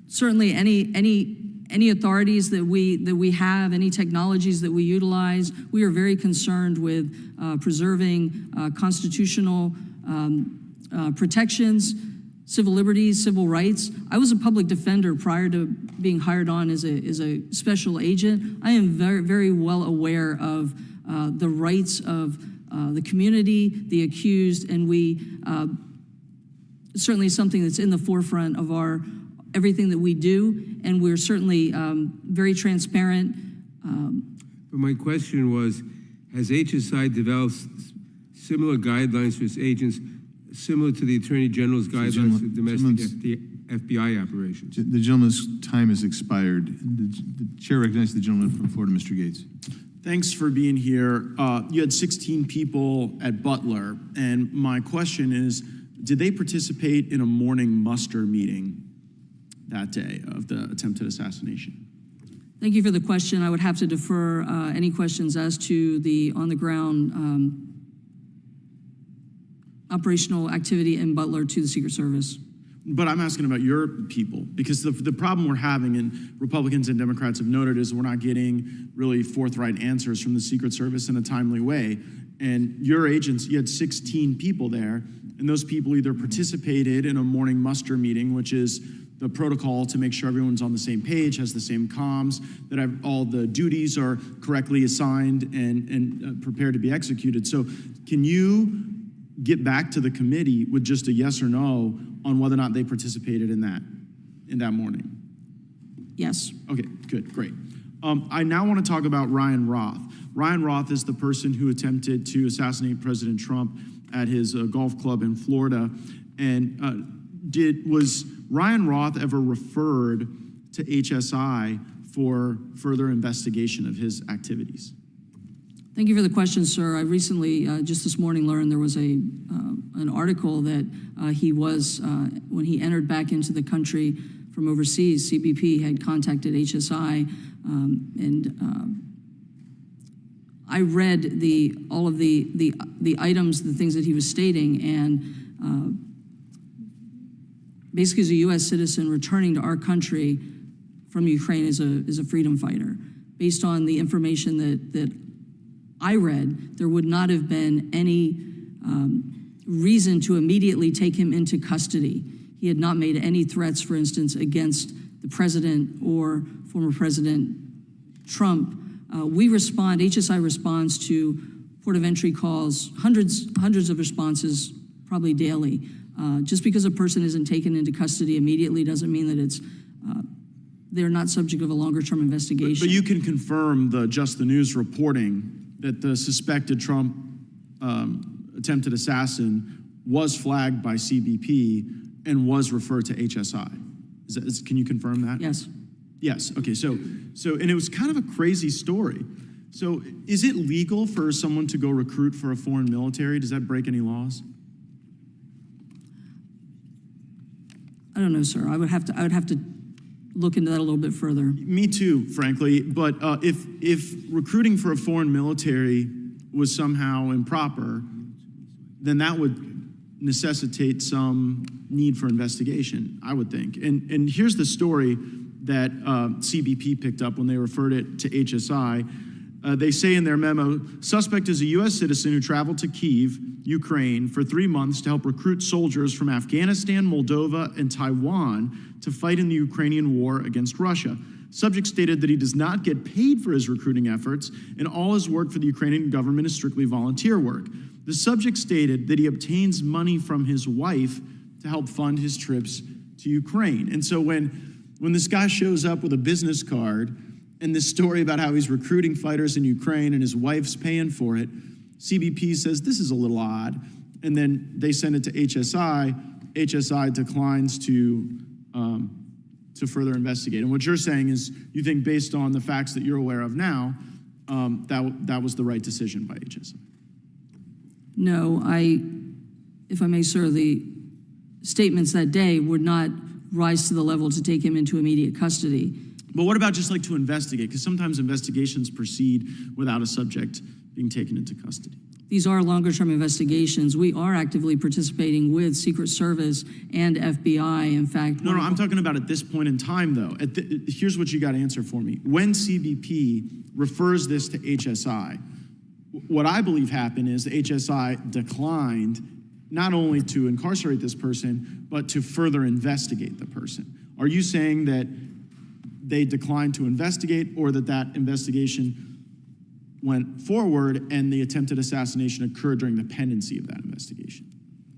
Certainly, any authorities that we have, any technologies that we utilize, we are very concerned with preserving constitutional protections, civil liberties, civil rights. I was a public defender prior to being hired on as a special agent. I am very, very well aware of the rights of the community, the accused, and we certainly something that's in the forefront of everything that we do, and we're certainly very transparent. But my question was, has HSI developed similar guidelines for its agents, similar to the Attorney General's guidelines for domestic FBI operations? The gentleman's time has expired. The chair recognizes the gentleman from Florida, Mr. Gates. Thanks for being here. You had 16 people at Butler, and my question is, did they participate in a morning muster meeting that day of the attempted assassination? Thank you for the question. I would have to defer any questions as to the on-the-ground operational activity in Butler to the Secret Service. But I'm asking about your people, because the problem we're having, and Republicans and Democrats have noted, is we're not getting really forthright answers from the Secret Service in a timely way. And your agents, you had 16 people there, and those people either participated in a morning muster meeting, which is the protocol to make sure everyone's on the same page, has the same comms, that all the duties are correctly assigned and prepared to be executed. So can you get back to the committee with just a yes or no on whether or not they participated in that morning? Yes. Okay, good, great. I now want to talk about Ryan Roth. Ryan Roth is the person who attempted to assassinate President Trump at his golf club in Florida. And was Ryan Roth ever referred to HSI for further investigation of his activities? Thank you for the question, sir. I recently, just this morning, learned there was an article that he was, when he entered back into the country from overseas, CBP had contacted HSI, and I read all of the items, the things that he was stating, and basically, as a U.S. citizen returning to our country from Ukraine as a freedom fighter, based on the information that I read, there would not have been any reason to immediately take him into custody. He had not made any threats, for instance, against the president or former President Trump. HSI responds to port of entry calls, hundreds of responses, probably daily. Just because a person isn't taken into custody immediately doesn't mean that they're not subject of a longer-term investigation. But you can confirm the Just the News reporting that the suspected Trump attempted assassin was flagged by CBP and was referred to HSI. Can you confirm that? Yes. Yes, okay, so and it was kind of a crazy story. So is it legal for someone to go recruit for a foreign military? Does that break any laws? I don't know, sir. I would have to look into that a little bit further. Me too, frankly. But if recruiting for a foreign military was somehow improper, then that would necessitate some need for investigation, I would think. And here's the story that CBP picked up when they referred it to HSI. They say in their memo, suspect is a U.S. citizen who traveled to Kyiv, Ukraine, for 3 months to help recruit soldiers from Afghanistan, Moldova, and Taiwan to fight in the Ukrainian war against Russia. Subject stated that he does not get paid for his recruiting efforts, and all his work for the Ukrainian government is strictly volunteer work. The subject stated that he obtains money from his wife to help fund his trips to Ukraine. And so when this guy shows up with a business card and this story about how he's recruiting fighters in Ukraine and his wife's paying for it, CBP says this is a little odd, and then they send it to HSI. HSI declines to further investigate. And what you're saying is you think based on the facts that you're aware of now, that was the right decision by HSI. No, if I may, sir, the statements that day would not rise to the level to take him into immediate custody. But what about just like to investigate? Because sometimes investigations proceed without a subject being taken into custody. These are longer-term investigations. We are actively participating with Secret Service and FBI. In fact, No, I'm talking about at this point in time, though. Here's what you got to answer for me. When CBP refers this to HSI, what I believe happened is the HSI declined not only to incarcerate this person, but to further investigate the person. Are you saying that they declined to investigate, or that investigation went forward and the attempted assassination occurred during the pendency of that investigation?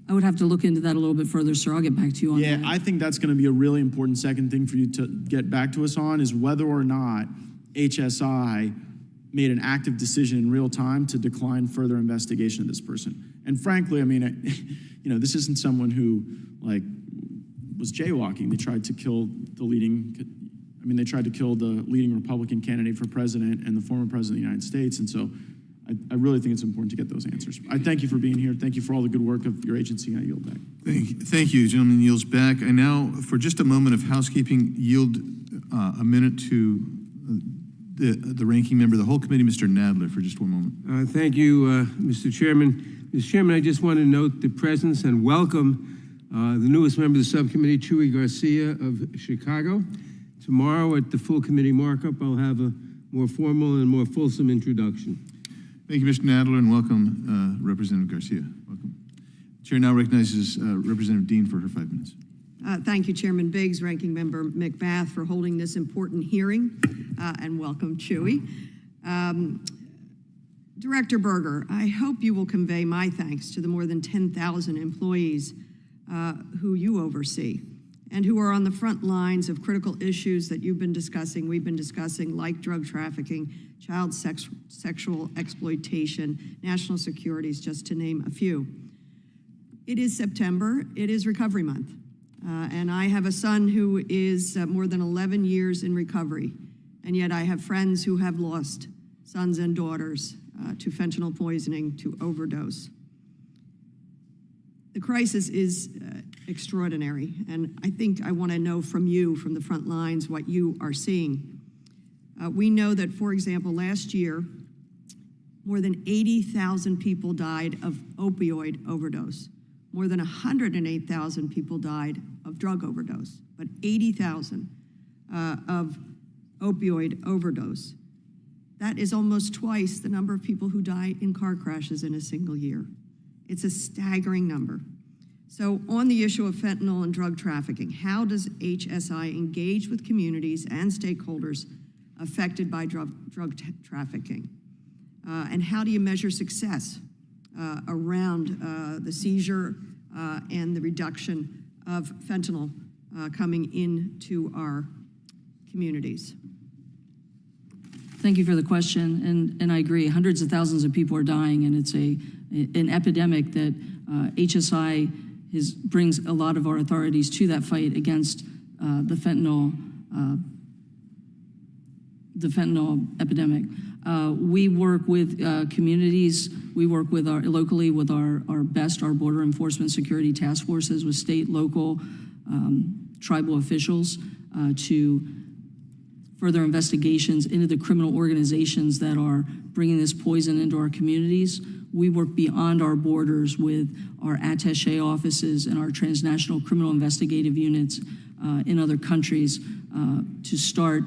I would have to look into that a little bit further, sir. I'll get back to you on that. Yeah, I think that's going to be a really important second thing for you to get back to us on, is whether or not HSI made an active decision in real time to decline further investigation of this person. And frankly, I mean, this isn't someone who was jaywalking. They tried to kill they tried to kill the leading Republican candidate for president and the former president of the United States. And so I really think it's important to get those answers. I thank you for being here. Thank you for all the good work of your agency. I yield back. Thank you, gentleman. Yields back. I now, for just a moment of housekeeping, yield a minute to the ranking member of the whole committee, Mr. Nadler, for just one moment. Thank you, Mr. Chairman. Mr. Chairman, I just want to note the presence and welcome the newest member of the subcommittee, Chuy Garcia of Chicago. Tomorrow at the full committee markup, I'll have a more formal and more fulsome introduction. Thank you, Mr. Nadler, and welcome, Representative Garcia. Welcome. Chair now recognizes Representative Dean for her 5 minutes. Thank you, Chairman Biggs, Ranking Member McBath, for holding this important hearing, and welcome, Chuy. Director Berger, I hope you will convey my thanks to the more than 10,000 employees who you oversee and who are on the front lines of critical issues that we've been discussing, like drug trafficking, child sexual exploitation, national security, just to name a few. It is September, it is Recovery Month, and I have a son who is more than 11 years in recovery, and yet I have friends who have lost sons and daughters to fentanyl poisoning, to overdose. The crisis is extraordinary, and I think I want to know from you, from the front lines, what you are seeing. We know that, for example, last year, more than 80,000 people died of opioid overdose. More than 108,000 people died of drug overdose, but 80,000 of opioid overdose. That is almost twice the number of people who die in car crashes in a single year. It's a staggering number. So on the issue of fentanyl and drug trafficking, how does HSI engage with communities and stakeholders affected by drug trafficking? And how do you measure success around the seizure and the reduction of fentanyl coming into our communities? Thank you for the question, and I agree. Hundreds of thousands of people are dying, and it's an epidemic that HSI brings a lot of our authorities to that fight against the fentanyl epidemic. We work with communities. We work with locally with our border enforcement security task forces, with state, local, tribal officials to further investigations into the criminal organizations that are bringing this poison into our communities. We work beyond our borders with our attaché offices and our transnational criminal investigative units in other countries to start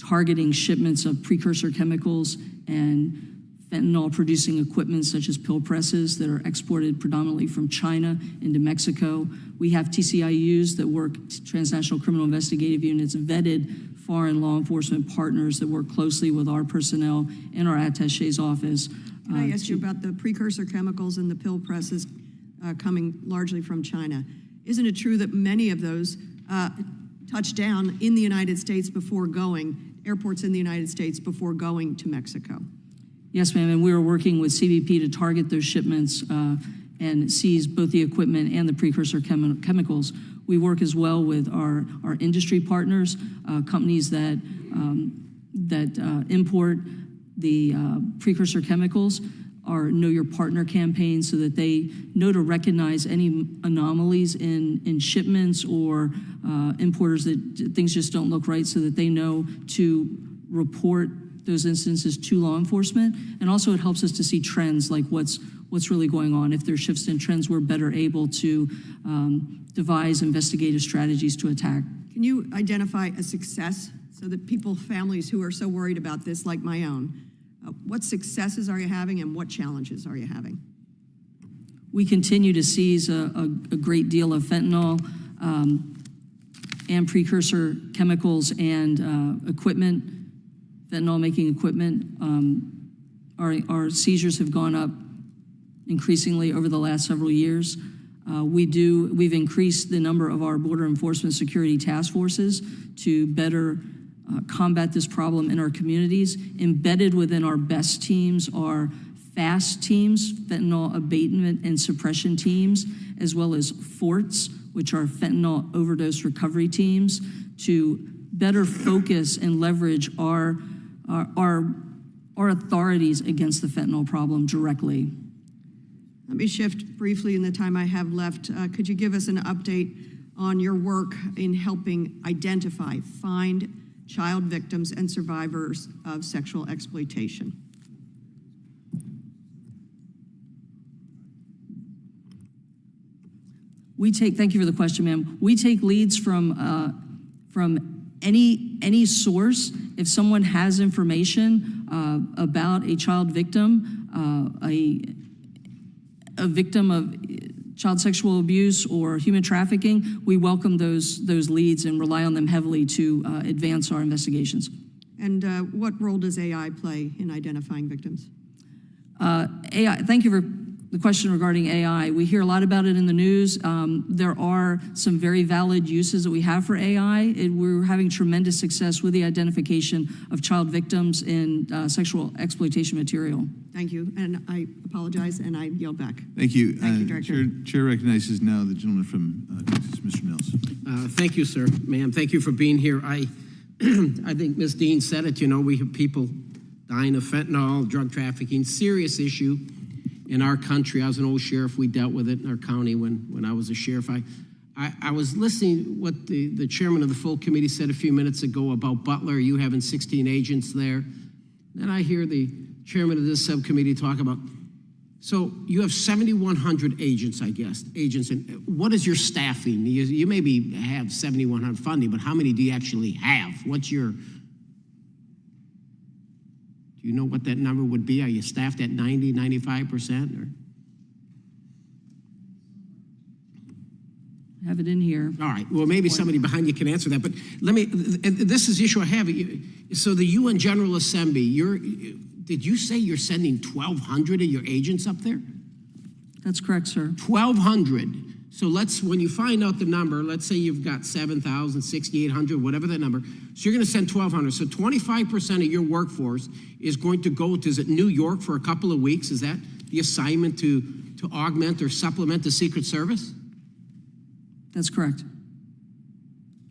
targeting shipments of precursor chemicals and fentanyl-producing equipment such as pill presses that are exported predominantly from China into Mexico. We have TCIUs that work, transnational criminal investigative units, vetted foreign law enforcement partners that work closely with our personnel in our attaché's office. Can I ask you about the precursor chemicals and the pill presses coming largely from China? Isn't it true that many of those touch down in the United States before going, airports in the United States before going to Mexico? Yes, ma'am, and we are working with CBP to target those shipments and seize both the equipment and the precursor chemicals. We work as well with our industry partners, companies that import the precursor chemicals. our Know Your Partner campaign so that they know to recognize any anomalies in shipments or importers that things just don't look right, so that they know to report those instances to law enforcement. And also it helps us to see trends, like what's really going on. If there's shifts in trends, we're better able to devise investigative strategies to attack. Can you identify a success so that families who are so worried about this, like my own, what successes are you having and what challenges are you having? We continue to seize a great deal of fentanyl and precursor chemicals and equipment, fentanyl-making equipment. Our seizures have gone up increasingly over the last several years. We've increased the number of our border enforcement security task forces to better combat this problem in our communities. Embedded within our BEST teams are FAST teams, fentanyl abatement and suppression teams, as well as FORTs, which are fentanyl overdose recovery teams, to better focus and leverage our authorities against the fentanyl problem directly. Let me shift briefly in the time I have left. Could you give us an update on your work in helping identify, find child victims and survivors of sexual exploitation? Thank you for the question, ma'am. We take leads from any source. If someone has information about a child victim, a victim of child sexual abuse or human trafficking, we welcome those leads and rely on them heavily to advance our investigations. And what role does AI play in identifying victims? AI, thank you for the question regarding AI. We hear a lot about it in the news. There are some very valid uses that we have for AI. We're having tremendous success with the identification of child victims in sexual exploitation material. Thank you, and I apologize, and I yield back. Thank you. Thank you, Director. Chair recognizes now the gentleman from Texas, Mr. Mills. Thank you, sir. Ma'am, thank you for being here. I think Ms. Dean said it, we have people dying of fentanyl, drug trafficking, serious issue in our country. I was an old sheriff. We dealt with it in our county when I was a sheriff. I was listening what the chairman of the full committee said a few minutes ago about Butler, you having 16 agents there. Then I hear the chairman of this subcommittee talk about, so you have 7,100 agents, I guess, and what is your staffing? You maybe have 7,100 funding, but how many do you actually have? Do you know what that number would be? Are you staffed at 90, 95%? Or? Have it in here. All right, well, maybe somebody behind you can answer that, but this is the issue I have. So the UN General Assembly, did you say you're sending 1,200 of your agents up there? That's correct, sir. 1,200. So when you find out the number, let's say you've got 7,000, 6,800, whatever that number, so you're gonna send 1,200. So 25% of your workforce is going to go to, is it New York for a couple of weeks? Is that the assignment to augment or supplement the Secret Service? That's correct.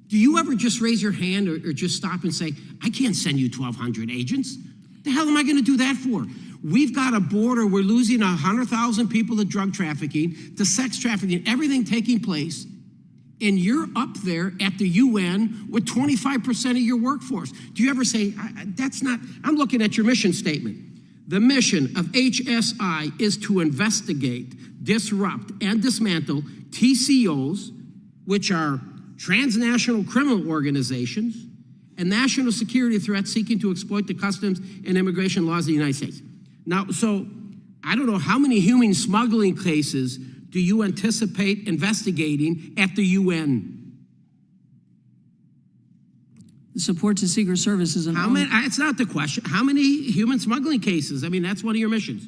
Do you ever just raise your hand or just stop and say, I can't send you 1,200 agents? The hell am I gonna do that for? We've got a border, we're losing 100,000 people to drug trafficking, to sex trafficking, everything taking place, and you're up there at the UN with 25% of your workforce. Do you ever say, I'm looking at your mission statement. The mission of HSI is to investigate, disrupt, and dismantle TCOs, which are transnational criminal organizations, and national security threats seeking to exploit the customs and immigration laws of the United States. Now, so I don't know how many human smuggling cases do you anticipate investigating at the UN? The support to Secret Service is it's not the question. How many human smuggling cases? I mean, that's one of your missions.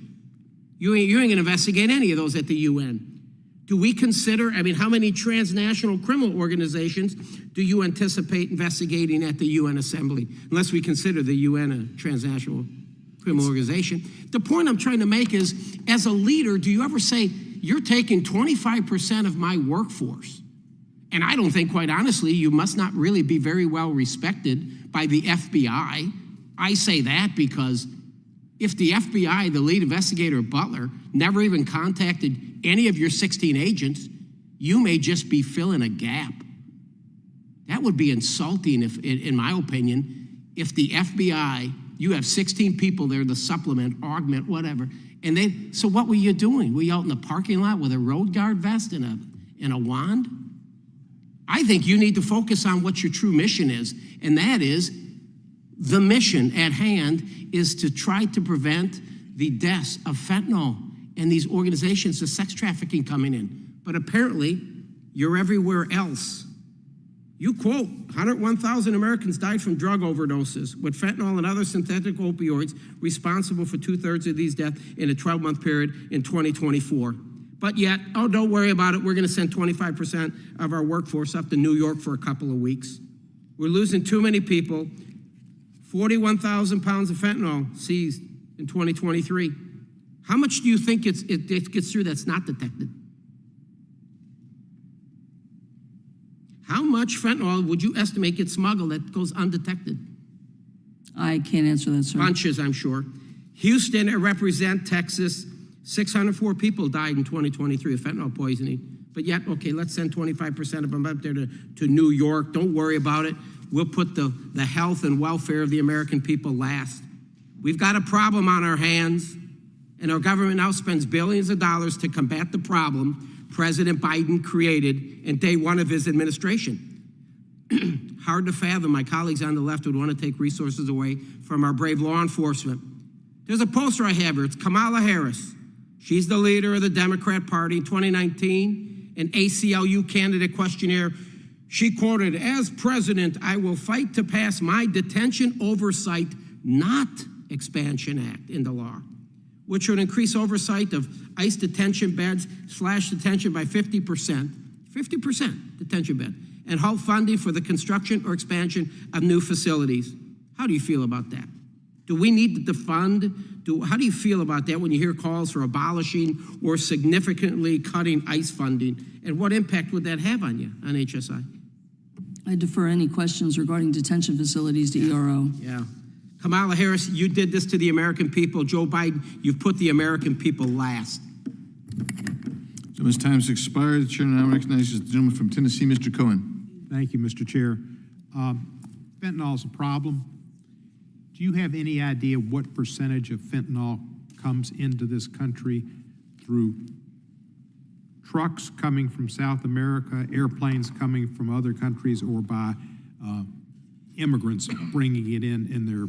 You ain't gonna investigate any of those at the UN. Do we consider, how many transnational criminal organizations do you anticipate investigating at the UN Assembly? Unless we consider the UN a transnational criminal organization. The point I'm trying to make is, as a leader, do you ever say, you're taking 25% of my workforce? And I don't think, quite honestly, you must not really be very well respected by the FBI. I say that because If the FBI, the lead investigator, Butler, never even contacted any of your 16 agents, you may just be filling a gap. That would be insulting, if, in my opinion, if the FBI, you have 16 people there to supplement, augment, whatever, and so what were you doing? Were you out in the parking lot with a road guard vest and a wand? I think you need to focus on what your true mission is, and that is the mission at hand is to try to prevent the deaths of fentanyl and these organizations of sex trafficking coming in. But apparently, you're everywhere else. You quote, 101,000 Americans died from drug overdoses with fentanyl and other synthetic opioids responsible for 2/3 of these deaths in a 12-month period in 2024. But yet, oh, don't worry about it. We're going to send 25% of our workforce up to New York for a couple of weeks. We're losing too many people. 41,000 pounds of fentanyl seized in 2023. How much do you think it gets through that's not detected? How much fentanyl would you estimate gets smuggled that goes undetected? I can't answer that, sir. Bunches, I'm sure. Houston, it represents Texas. 604 people died in 2023 of fentanyl poisoning. But yet, okay, let's send 25% of them up there to New York. Don't worry about it. We'll put the health and welfare of the American people last. We've got a problem on our hands, and our government now spends billions of dollars to combat the problem President Biden created in day one of his administration. Hard to fathom my colleagues on the left would want to take resources away from our brave law enforcement. There's a poster I have here. It's Kamala Harris. She's the leader of the Democrat Party. In 2019, an ACLU candidate questionnaire, she quoted, "As president, I will fight to pass my Detention Oversight, not Expansion Act into law, which would increase oversight of ICE detention beds, slash detention by 50%, 50% detention bed, and halt funding for the construction or expansion of new facilities." How do you feel about that? Do we need to defund? How do you feel about that when you hear calls for abolishing or significantly cutting ICE funding? And what impact would that have on you, on HSI? I defer any questions regarding detention facilities to ERO. Yeah. Kamala Harris, you did this to the American people. Joe Biden, you've put the American people last. So Ms. Time's expired. The chair now recognizes the gentleman from Tennessee, Mr. Cohen. Thank you, Mr. Chair. Fentanyl is a problem. Do you have any idea what percentage of fentanyl comes into this country through trucks coming from South America, airplanes coming from other countries, or by immigrants bringing it in their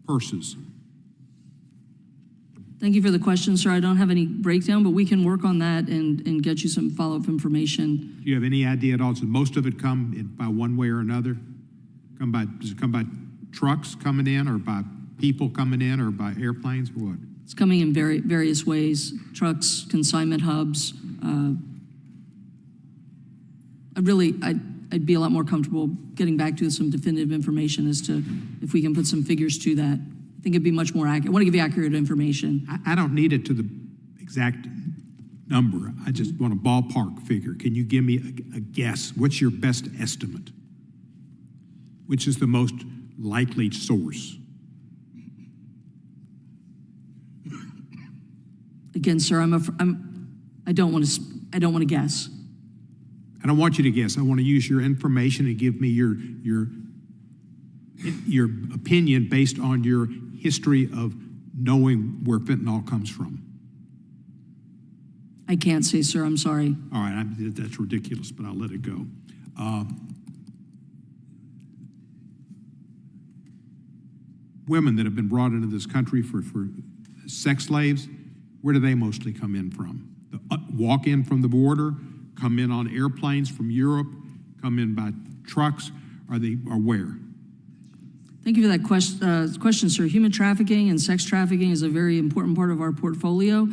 purses? Thank you for the question, sir. I don't have any breakdown, but we can work on that and get you some follow-up information. Do you have any idea at all? Does most of it come by one way or another? Does it come by trucks coming in, or by people coming in, or by airplanes, or what? It's coming in various ways: trucks, consignment hubs. I'd be a lot more comfortable getting back to some definitive information as to if we can put some figures to that. I think it'd be much more accurate. I want to give you accurate information. I don't need it to the exact number. I just want a ballpark figure. Can you give me a guess? What's your best estimate? Which is the most likely source? Again, sir, I don't want to guess. I don't want you to guess. I want to use your information and give me your opinion based on your history of knowing where fentanyl comes from. I can't say, sir. I'm sorry. All right, that's ridiculous, but I'll let it go. Women that have been brought into this country for sex slaves, where do they mostly come in from? Walk in from the border, come in on airplanes from Europe, come in by trucks, or where? Thank you for that question, sir. Human trafficking and sex trafficking is a very important part of our portfolio.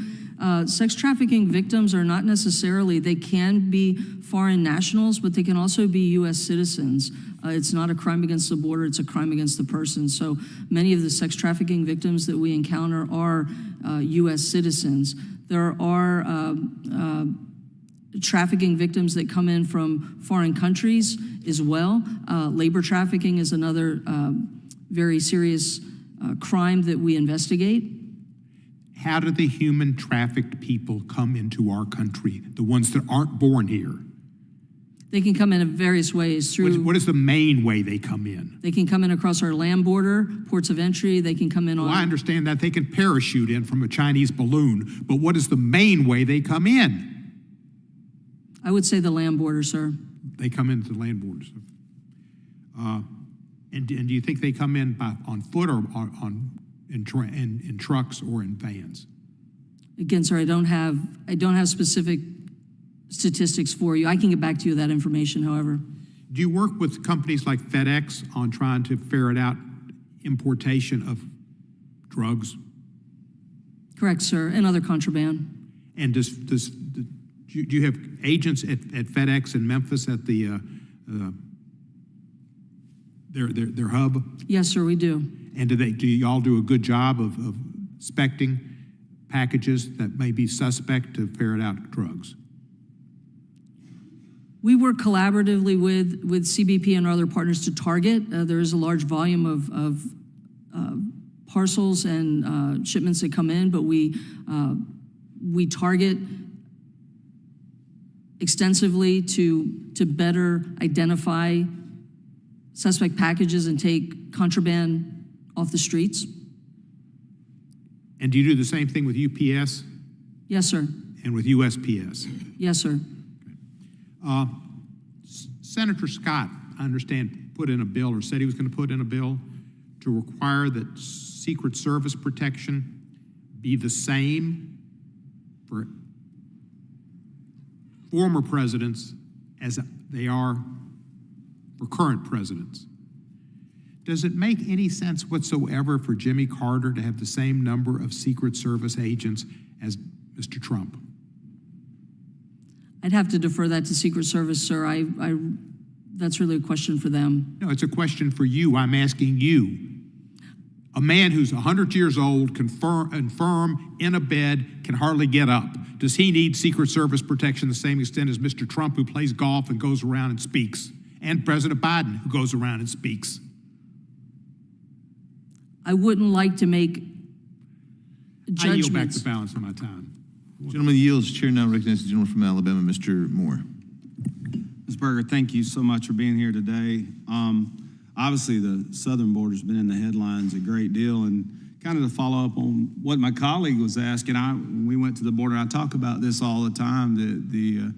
Sex trafficking victims are not necessarily, they can be foreign nationals, but they can also be U.S. citizens. It's not a crime against the border, it's a crime against the person. So many of the sex trafficking victims that we encounter are U.S. citizens. There are trafficking victims that come in from foreign countries as well. Labor trafficking is another very serious crime that we investigate. How do the human trafficked people come into our country, the ones that aren't born here? They can come in various ways through. What is the main way they come in? They can come in across our land border, ports of entry. They can come in on. Well, I understand that they can parachute in from a Chinese balloon, but what is the main way they come in? I would say the land border, sir. They come into the land borders. And do you think they come in on foot or in trucks or in vans? Again, sir, I don't have specific statistics for you. I can get back to you with that information, however. Do you work with companies like FedEx on trying to ferret out importation of drugs? Correct, sir, and other contraband. And do you have agents at FedEx in Memphis at the their hub? Yes, sir, we do. And do y'all do a good job of inspecting packages that may be suspect to ferret out drugs? We work collaboratively with CBP and our other partners to target. There is a large volume of parcels and shipments that come in, but we target extensively to better identify suspect packages and take contraband off the streets. And do you do the same thing with UPS? Yes, sir. And with USPS? Yes, sir. Senator Scott, I understand, put in a bill or said he was going to put in a bill to require that Secret Service protection be the same for former presidents as they are for current presidents. Does it make any sense whatsoever for Jimmy Carter to have the same number of Secret Service agents as Mr. Trump? I'd have to defer that to Secret Service, sir. That's really a question for them. No, it's a question for you. I'm asking you. A man who's 100 years old, infirm, in a bed, can hardly get up. Does he need Secret Service protection to the same extent as Mr. Trump, who plays golf and goes around and speaks, and President Biden, who goes around and speaks? I wouldn't like to make judgments. I yield back the balance of my time. Gentleman yields. Chair now recognizes the gentleman from Alabama, Mr. Moore. Ms. Berger, thank you so much for being here today. Obviously, the southern border's been in the headlines a great deal, and kind of to follow up on what my colleague was asking, when we went to the border, I talk about this all the time, the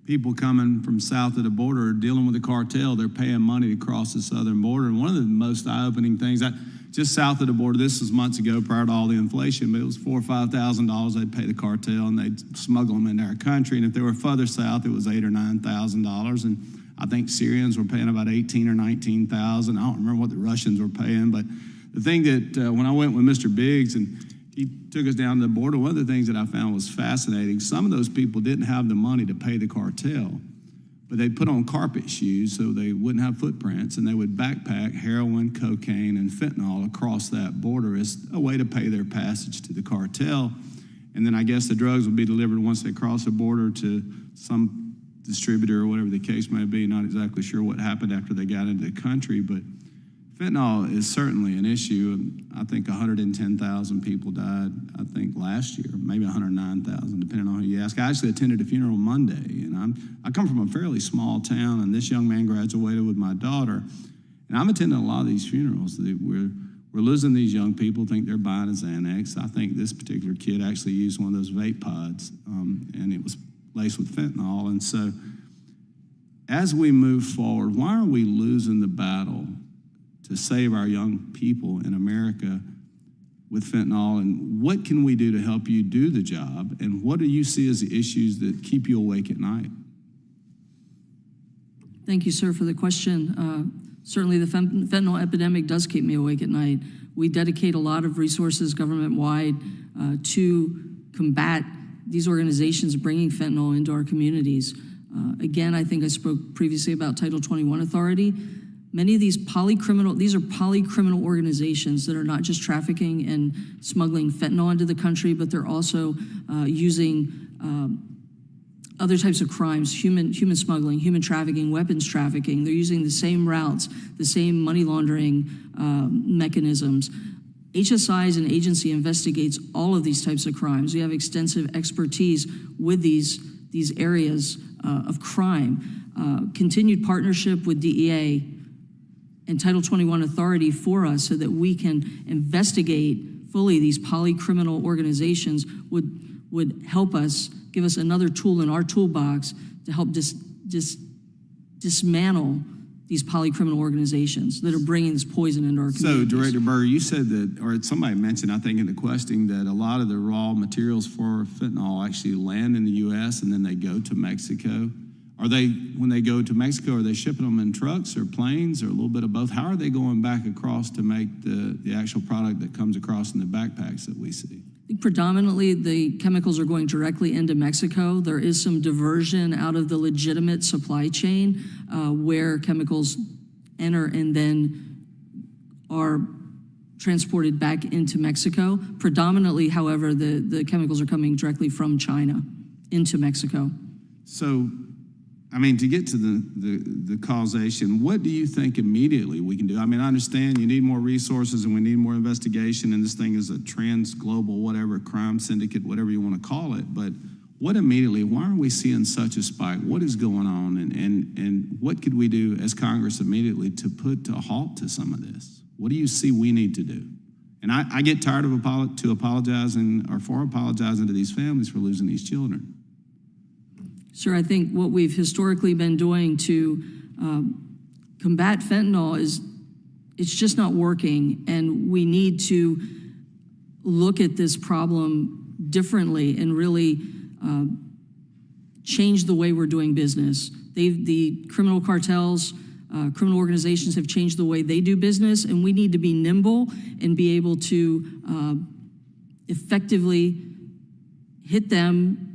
people coming from south of the border are dealing with the cartel. They're paying money to cross the southern border, and one of the most eye-opening things, just south of the border, this was months ago prior to all the inflation, but it was $4,000 or $5,000 they'd pay the cartel and they'd smuggle them into our country. And if they were further south, it was $8,000 or $9,000. And I think Syrians were paying about $18,000 or $19,000. I don't remember what the Russians were paying, but the thing that when I went with Mr. Biggs and he took us down to the border, one of the things that I found was fascinating. Some of those people didn't have the money to pay the cartel, but they put on carpet shoes so they wouldn't have footprints, and they would backpack heroin, cocaine, and fentanyl across that border as a way to pay their passage to the cartel. And then I guess the drugs would be delivered once they cross the border to some distributor or whatever the case may be. Not exactly sure what happened after they got into the country, but fentanyl is certainly an issue. I think 110,000 people died, I think, last year, maybe 109,000, depending on who you ask. I actually attended a funeral Monday, and I come from a fairly small town, and this young man graduated with my daughter, and I'm attending a lot of these funerals. We're losing these young people, think they're buying a Xanax. I think this particular kid actually used one of those vape pods, and it was laced with fentanyl. And so as we move forward, why are we losing the battle to save our young people in America with fentanyl, and what can we do to help you do the job, and what do you see as the issues that keep you awake at night? Thank you, sir, for the question. Certainly the fentanyl epidemic does keep me awake at night. We dedicate a lot of resources government-wide to combat these organizations bringing fentanyl into our communities. Again, I think I spoke previously about Title 21 authority. Many of these are polycriminal organizations that are not just trafficking and smuggling fentanyl into the country, but they're also using other types of crimes, human smuggling, human trafficking, weapons trafficking. They're using the same routes, the same money laundering mechanisms. HSI as an agency investigates all of these types of crimes. We have extensive expertise with these areas of crime. Continued partnership with DEA and Title 21 authority for us so that we can investigate fully these polycriminal organizations would help us, give us another tool in our toolbox to help dismantle these polycriminal organizations that are bringing this poison into our communities. So, Director Berger, you said that, or somebody mentioned, I think in the questioning, that a lot of the raw materials for fentanyl actually land in the U.S. and then they go to Mexico. When they go to Mexico, are they shipping them in trucks or planes or a little bit of both? How are they going back across to make the actual product that comes across in the backpacks that we see? I think predominantly the chemicals are going directly into Mexico. There is some diversion out of the legitimate supply chain where chemicals enter and then are transported back into Mexico. Predominantly, however, the chemicals are coming directly from China into Mexico. So, I mean, to get to the causation, what do you think immediately we can do? I mean, I understand you need more resources and we need more investigation, and this thing is a trans-global, whatever, crime syndicate, whatever you want to call it, but what immediately, why are we seeing such a spike? What is going on, and what could we do as Congress immediately to put a halt to some of this? What do you see we need to do? And I get tired of apologizing to these families for losing these children. Sir, I think what we've historically been doing to combat fentanyl it's just not working, and we need to look at this problem differently and really change the way we're doing business. The criminal cartels, criminal organizations have changed the way they do business, and we need to be nimble and be able to effectively hit them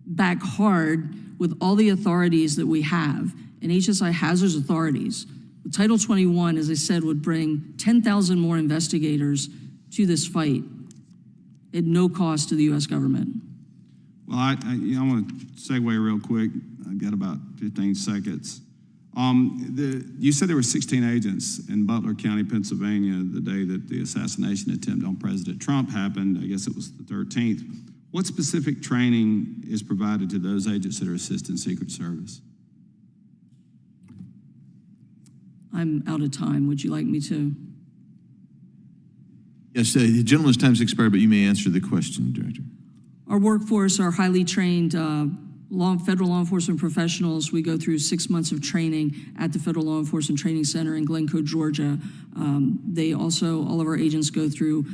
back hard with all the authorities that we have. And HSI has those authorities. With Title 21, as I said, would bring 10,000 more investigators to this fight at no cost to the U.S. government. Well, I want to segue real quick. I've got about 15 seconds. You said there were 16 agents in Butler County, Pennsylvania, the day that the assassination attempt on President Trump happened. I guess it was the 13th. What specific training is provided to those agents that are assisting Secret Service? I'm out of time. Would you like me to? Yes, the gentleman's time's expired, but you may answer the question, Director. Our workforce are highly trained federal law enforcement professionals. We go through 6 months of training at the Federal Law Enforcement Training Center in Glencoe, Georgia. All of our agents go through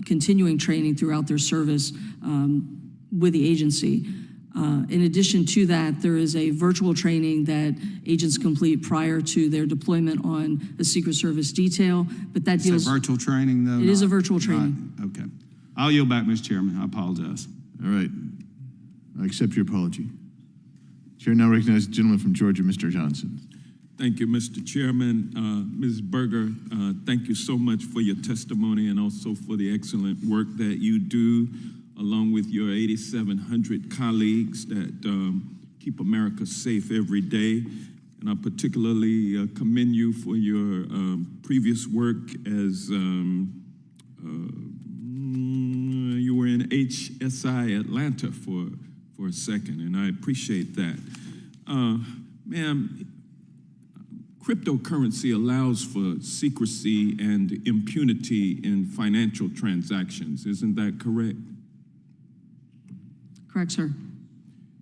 continuing training throughout their service with the agency. In addition to that, there is a virtual training that agents complete prior to their deployment on a Secret Service detail, but that deals— It's a virtual training, though? It is a virtual training. Okay. I'll yield back, Mr. Chairman. I apologize. All right. I accept your apology. Chair now recognizes the gentleman from Georgia, Mr. Johnson. Thank you, Mr. Chairman. Ms. Berger, thank you so much for your testimony and also for the excellent work that you do, along with your 8,700 colleagues that keep America safe every day. And I particularly commend you for your previous work as you were in HSI Atlanta for a second, and I appreciate that. Ma'am, cryptocurrency allows for secrecy and impunity in financial transactions. Isn't that correct? Correct, sir.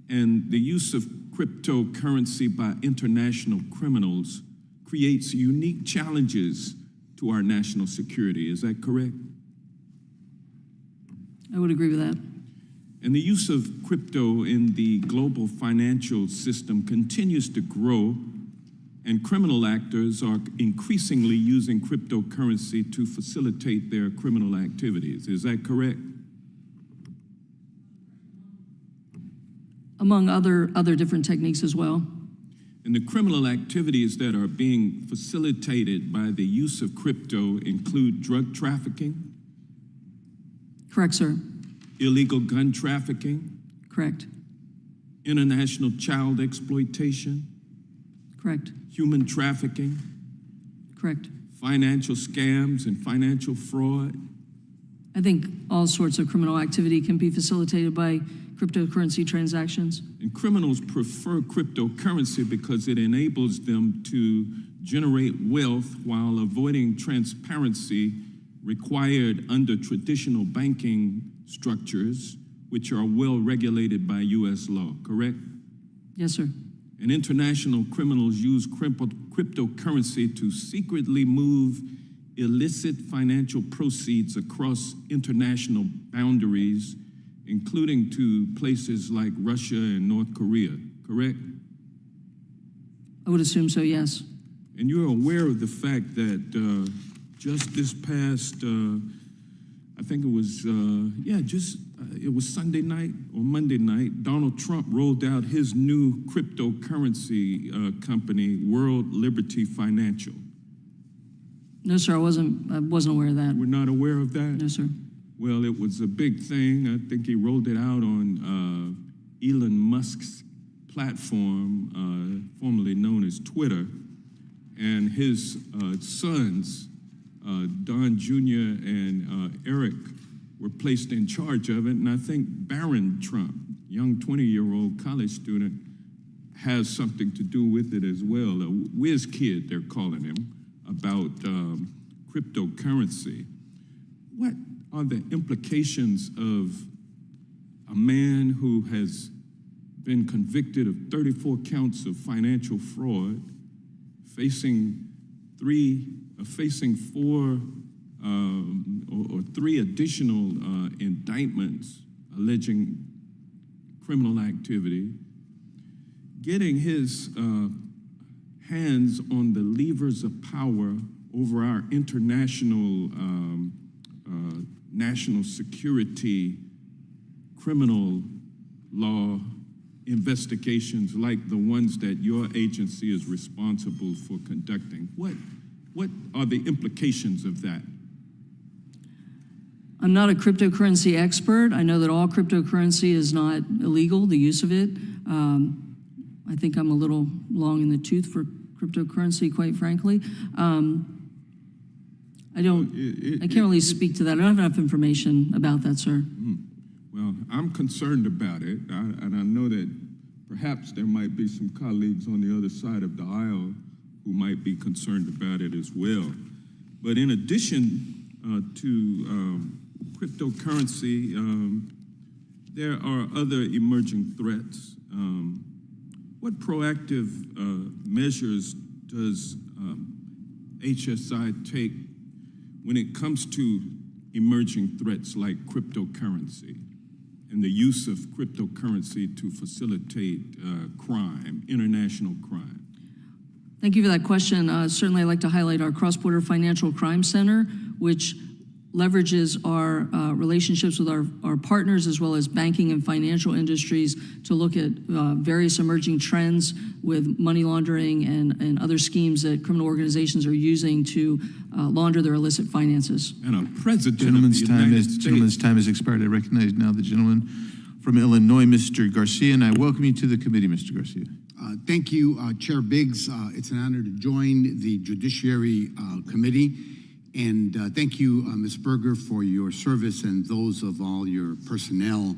And the use of cryptocurrency by international criminals creates unique challenges to our national security. Is that correct? I would agree with that. And the use of crypto in the global financial system continues to grow, and criminal actors are increasingly using cryptocurrency to facilitate their criminal activities. Is that correct? Among other different techniques as well. And the criminal activities that are being facilitated by the use of crypto include drug trafficking. Correct, sir. Illegal gun trafficking. Correct. International child exploitation. Correct. Human trafficking. Correct. financial scams and financial fraud? I think all sorts of criminal activity can be facilitated by cryptocurrency transactions. And criminals prefer cryptocurrency because it enables them to generate wealth while avoiding transparency required under traditional banking structures, which are well regulated by U.S. law, correct? Yes, sir. And international criminals use cryptocurrency to secretly move illicit financial proceeds across international boundaries, including to places like Russia and North Korea, correct? I would assume so, yes. And you're aware of the fact that just this past, I think it was, it was Sunday night or Monday night, Donald Trump rolled out his new cryptocurrency company, World Liberty Financial. No, sir, I wasn't aware of that. We're not aware of that? No, sir. Well, it was a big thing. I think he rolled it out on Elon Musk's platform, formerly known as Twitter, and his sons, Don Jr. and Eric, were placed in charge of it. And I think Barron Trump, young 20-year-old college student, has something to do with it as well. A whiz kid, they're calling him, about cryptocurrency. What are the implications of a man who has been convicted of 34 counts of financial fraud, facing four or three additional indictments alleging criminal activity, getting his hands on the levers of power over our international national security criminal law investigations like the ones that your agency is responsible for conducting. What are the implications of that? I'm not a cryptocurrency expert. I know that all cryptocurrency is not illegal, the use of it. I think I'm a little long in the tooth for cryptocurrency, quite frankly. I can't really speak to that. I don't have enough information about that, sir. Well, I'm concerned about it, and I know that perhaps there might be some colleagues on the other side of the aisle who might be concerned about it as well. But in addition to cryptocurrency, there are other emerging threats. What proactive measures does HSI take when it comes to emerging threats like cryptocurrency and the use of cryptocurrency to facilitate crime, international crime? Thank you for that question. Certainly, I'd like to highlight our Cross-Border Financial Crime Center, which leverages our relationships with our partners as well as banking and financial industries to look at various emerging trends with money laundering and other schemes that criminal organizations are using to launder their illicit finances. And a president of the United States. Gentleman's time has expired. I recognize now the gentleman from Illinois, Mr. Garcia, and I welcome you to the committee, Mr. Garcia. Thank you, Chair Biggs. It's an honor to join the Judiciary Committee. And thank you, Ms. Berger, for your service and those of all your personnel.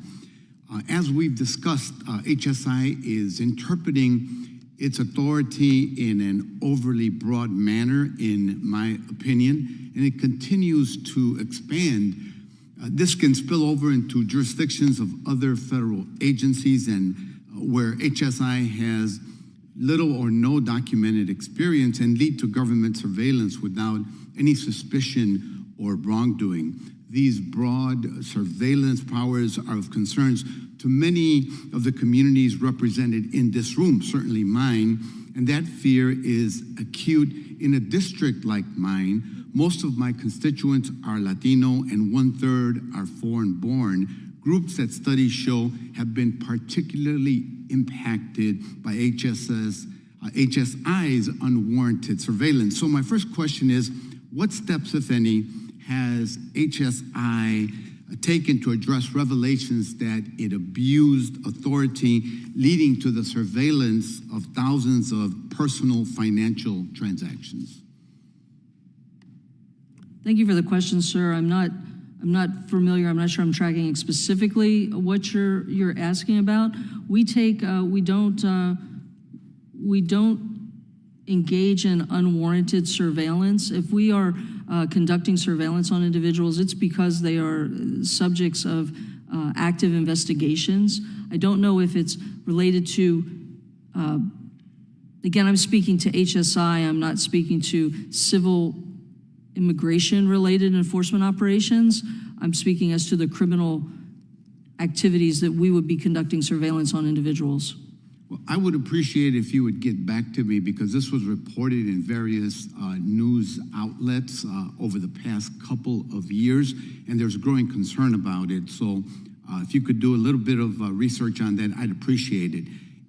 As we've discussed, HSI is interpreting its authority in an overly broad manner, in my opinion, and it continues to expand. This can spill over into jurisdictions of other federal agencies and where HSI has little or no documented experience and lead to government surveillance without any suspicion or wrongdoing. These broad surveillance powers are of concerns to many of the communities represented in this room, certainly mine, and that fear is acute in a district like mine. Most of my constituents are Latino and 1/3 are foreign-born, groups that studies show have been particularly impacted by HSI's unwarranted surveillance. So my first question is, what steps, if any, has HSI taken to address revelations that it abused authority, leading to the surveillance of thousands of personal financial transactions? Thank you for the question, sir. I'm not familiar. I'm not sure I'm tracking specifically what you're asking about. We don't engage in unwarranted surveillance. If we are conducting surveillance on individuals, it's because they are subjects of active investigations. I don't know if it's related to, again, I'm speaking to HSI, I'm not speaking to civil immigration-related enforcement operations. I'm speaking as to the criminal activities that we would be conducting surveillance on individuals. Well, I would appreciate if you would get back to me, because this was reported in various news outlets over the past couple of years, and there's growing concern about it. So if you could do a little bit of research on that, I'd appreciate it.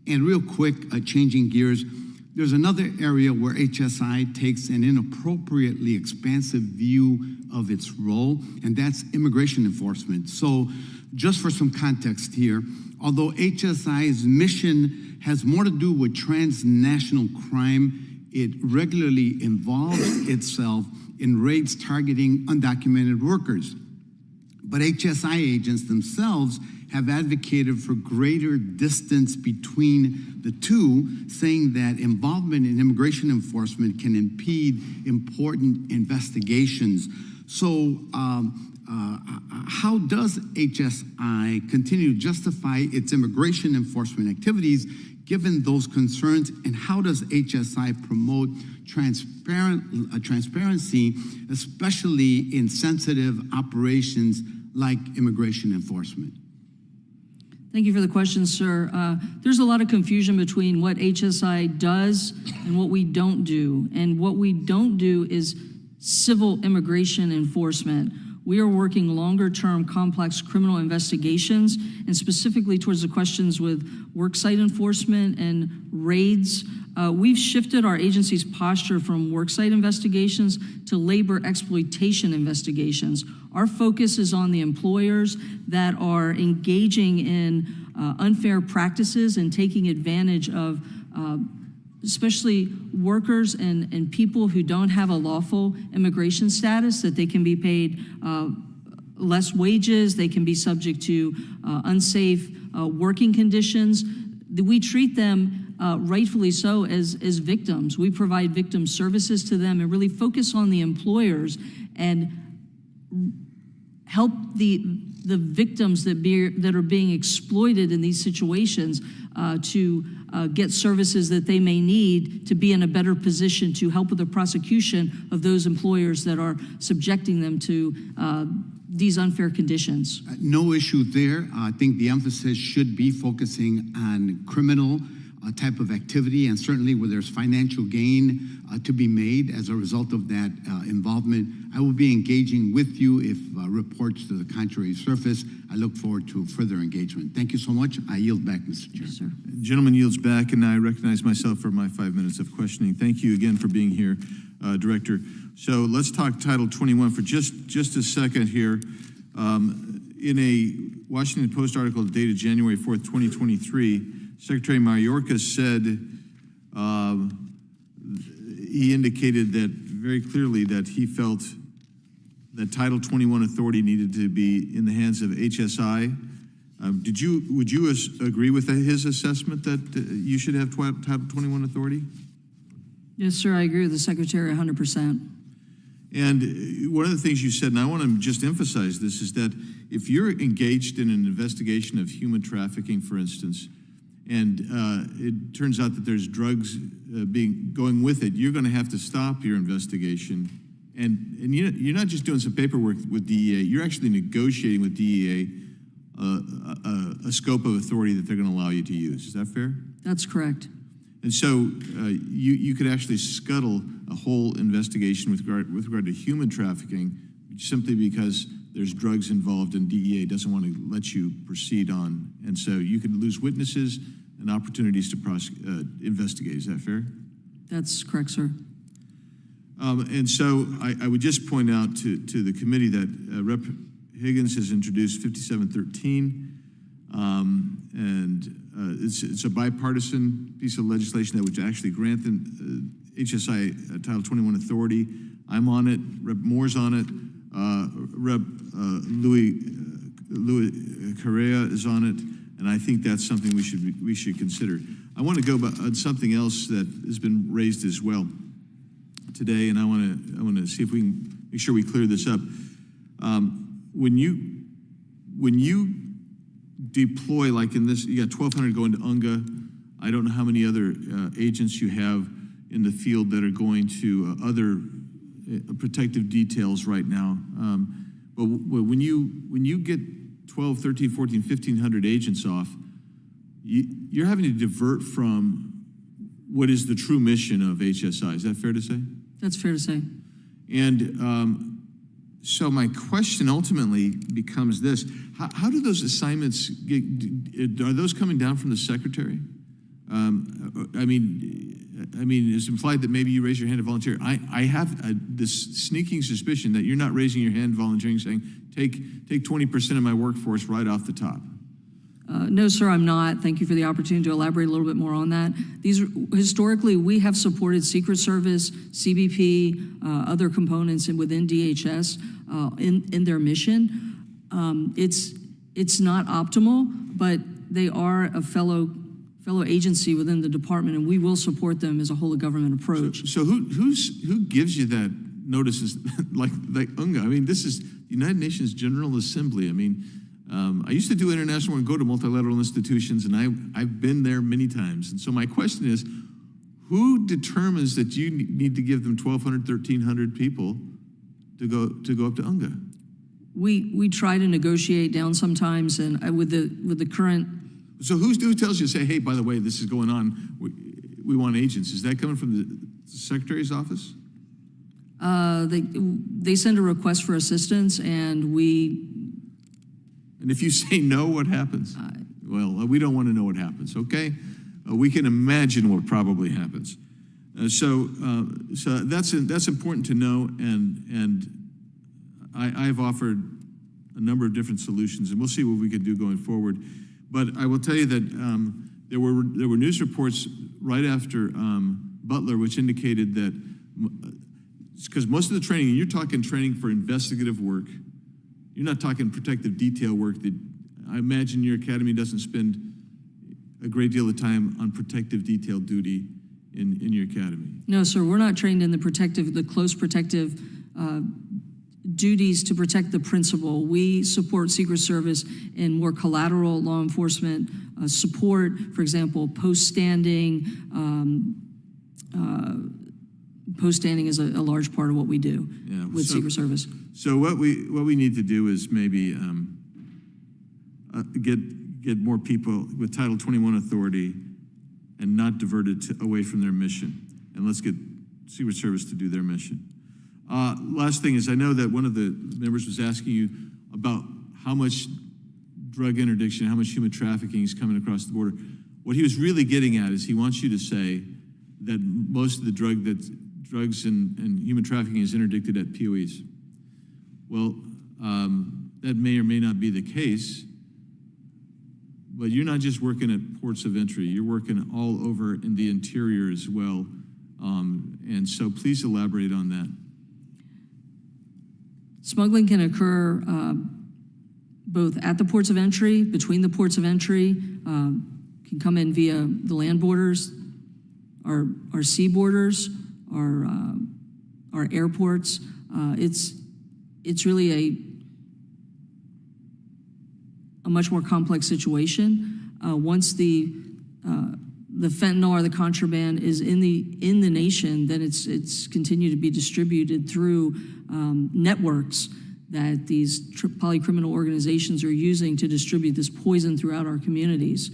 And real quick, changing gears, there's another area where HSI takes an inappropriately expansive view of its role, and that's immigration enforcement. So just for some context here, although HSI's mission has more to do with transnational crime, it regularly involves itself in raids targeting undocumented workers. But HSI agents themselves have advocated for greater distance between the two, saying that involvement in immigration enforcement can impede important investigations. So how does HSI continue to justify its immigration enforcement activities given those concerns, and how does HSI promote transparency, especially in sensitive operations like immigration enforcement? Thank you for the question, sir. There's a lot of confusion between what HSI does and what we don't do. And what we don't do is civil immigration enforcement. We are working longer-term complex criminal investigations, and specifically towards the questions with worksite enforcement and raids. We've shifted our agency's posture from worksite investigations to labor exploitation investigations. Our focus is on the employers that are engaging in unfair practices and taking advantage of especially workers and people who don't have a lawful immigration status, that they can be paid less wages, they can be subject to unsafe working conditions. We treat them rightfully so as victims. We provide victim services to them and really focus on the employers and help the victims that are being exploited in these situations to get services that they may need to be in a better position to help with the prosecution of those employers that are subjecting them to these unfair conditions. No issue there. I think the emphasis should be focusing on criminal type of activity, and certainly where there's financial gain to be made as a result of that involvement. I will be engaging with you if reports to the contrary surface. I look forward to further engagement. Thank you so much. I yield back, Mr. Chair. Yes, sir. Gentleman yields back, and I recognize myself for my 5 minutes of questioning. Thank you again for being here, Director. So let's talk Title 21 for just a second here. In a Washington Post article dated January 4th, 2023, Secretary Mayorkas said he indicated that very clearly that he felt that Title 21 authority needed to be in the hands of HSI. Would you agree with his assessment that you should have Title 21 authority? Yes, sir, I agree with the Secretary 100%. And one of the things you said, and I want to just emphasize this, is that if you're engaged in an investigation of human trafficking, for instance, and it turns out that there's drugs going with it, you're going to have to stop your investigation. And you're not just doing some paperwork with DEA, you're actually negotiating with DEA a scope of authority that they're going to allow you to use. Is that fair? That's correct. And so you could actually scuttle a whole investigation with regard to human trafficking simply because there's drugs involved and DEA doesn't want to let you proceed on. And so you could lose witnesses and opportunities to investigate. Is that fair? That's correct, sir. And so I would just point out to the committee that Rep. Higgins has introduced 5713, and it's a bipartisan piece of legislation that would actually grant them HSI Title 21 authority. I'm on it, Rep. Moore's on it, Rep. Louis Correa is on it, and I think that's something we should consider. I want to go on something else that has been raised as well today, and I want to see if we can make sure we clear this up. When you deploy, like in this, you got 1,200 going to UNGA. I don't know how many other agents you have in the field that are going to other protective details right now. But when you get 12, 13, 14, 1,500 agents off, you're having to divert from what is the true mission of HSI. Is that fair to say? That's fair to say. And so my question ultimately becomes this: how do those assignments are those coming down from the secretary? I mean, it's implied that maybe you raise your hand to volunteer. I have this sneaking suspicion that you're not raising your hand volunteering, saying, take 20% of my workforce right off the top. No, sir, I'm not. Thank you for the opportunity to elaborate a little bit more on that. Historically, we have supported Secret Service, CBP, other components within DHS in their mission. It's not optimal, but they are a fellow agency within the department, and we will support them as a whole of government approach. So who gives you that notices like UNGA? I mean, this is the United Nations General Assembly. I mean, I used to do international and go to multilateral institutions, and I've been there many times. And so my question is, who determines that you need to give them 1,200, 1,300 people to go up to UNGA? We try to negotiate down sometimes, and with the current. So who tells you, say, hey, by the way, this is going on, we want agents? Is that coming from the Secretary's office? They send a request for assistance, and we. And if you say no, what happens? Well, we don't want to know what happens, okay? We can imagine what probably happens. So that's important to know, and I've offered a number of different solutions, and we'll see what we can do going forward. But I will tell you that there were news reports right after Butler, which indicated that, because most of the training, and you're talking training for investigative work, you're not talking protective detail work that I imagine your academy doesn't spend a great deal of time on protective detail duty in your academy. No, sir, we're not trained in the close protective duties to protect the principal. We support Secret Service in more collateral law enforcement support, for example, post-standing. Post-standing is a large part of what we do with Secret Service. So what we need to do is maybe get more people with Title 21 authority and not diverted away from their mission. And let's get Secret Service to do their mission. Last thing is, I know that one of the members was asking you about how much drug interdiction, how much human trafficking is coming across the border. What he was really getting at is he wants you to say that most of the drugs and human trafficking is interdicted at POEs. Well, that may or may not be the case, but you're not just working at ports of entry, you're working all over in the interior as well. And so please elaborate on that. Smuggling can occur both at the ports of entry, between the ports of entry, can come in via the land borders, our sea borders, our airports. It's really a much more complex situation. Once the fentanyl or the contraband is in the nation, then it's continued to be distributed through networks that these polycriminal organizations are using to distribute this poison throughout our communities.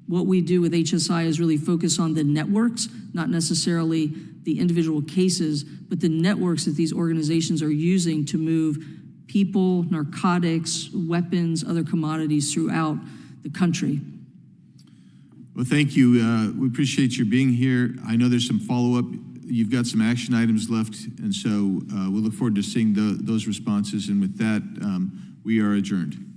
What we do with HSI is really focus on the networks, not necessarily the individual cases, but the networks that these organizations are using to move people, narcotics, weapons, other commodities throughout the country. Well, thank you. We appreciate your being here. I know there's some follow-up. You've got some action items left, and so we look forward to seeing those responses. And with that, we are adjourned.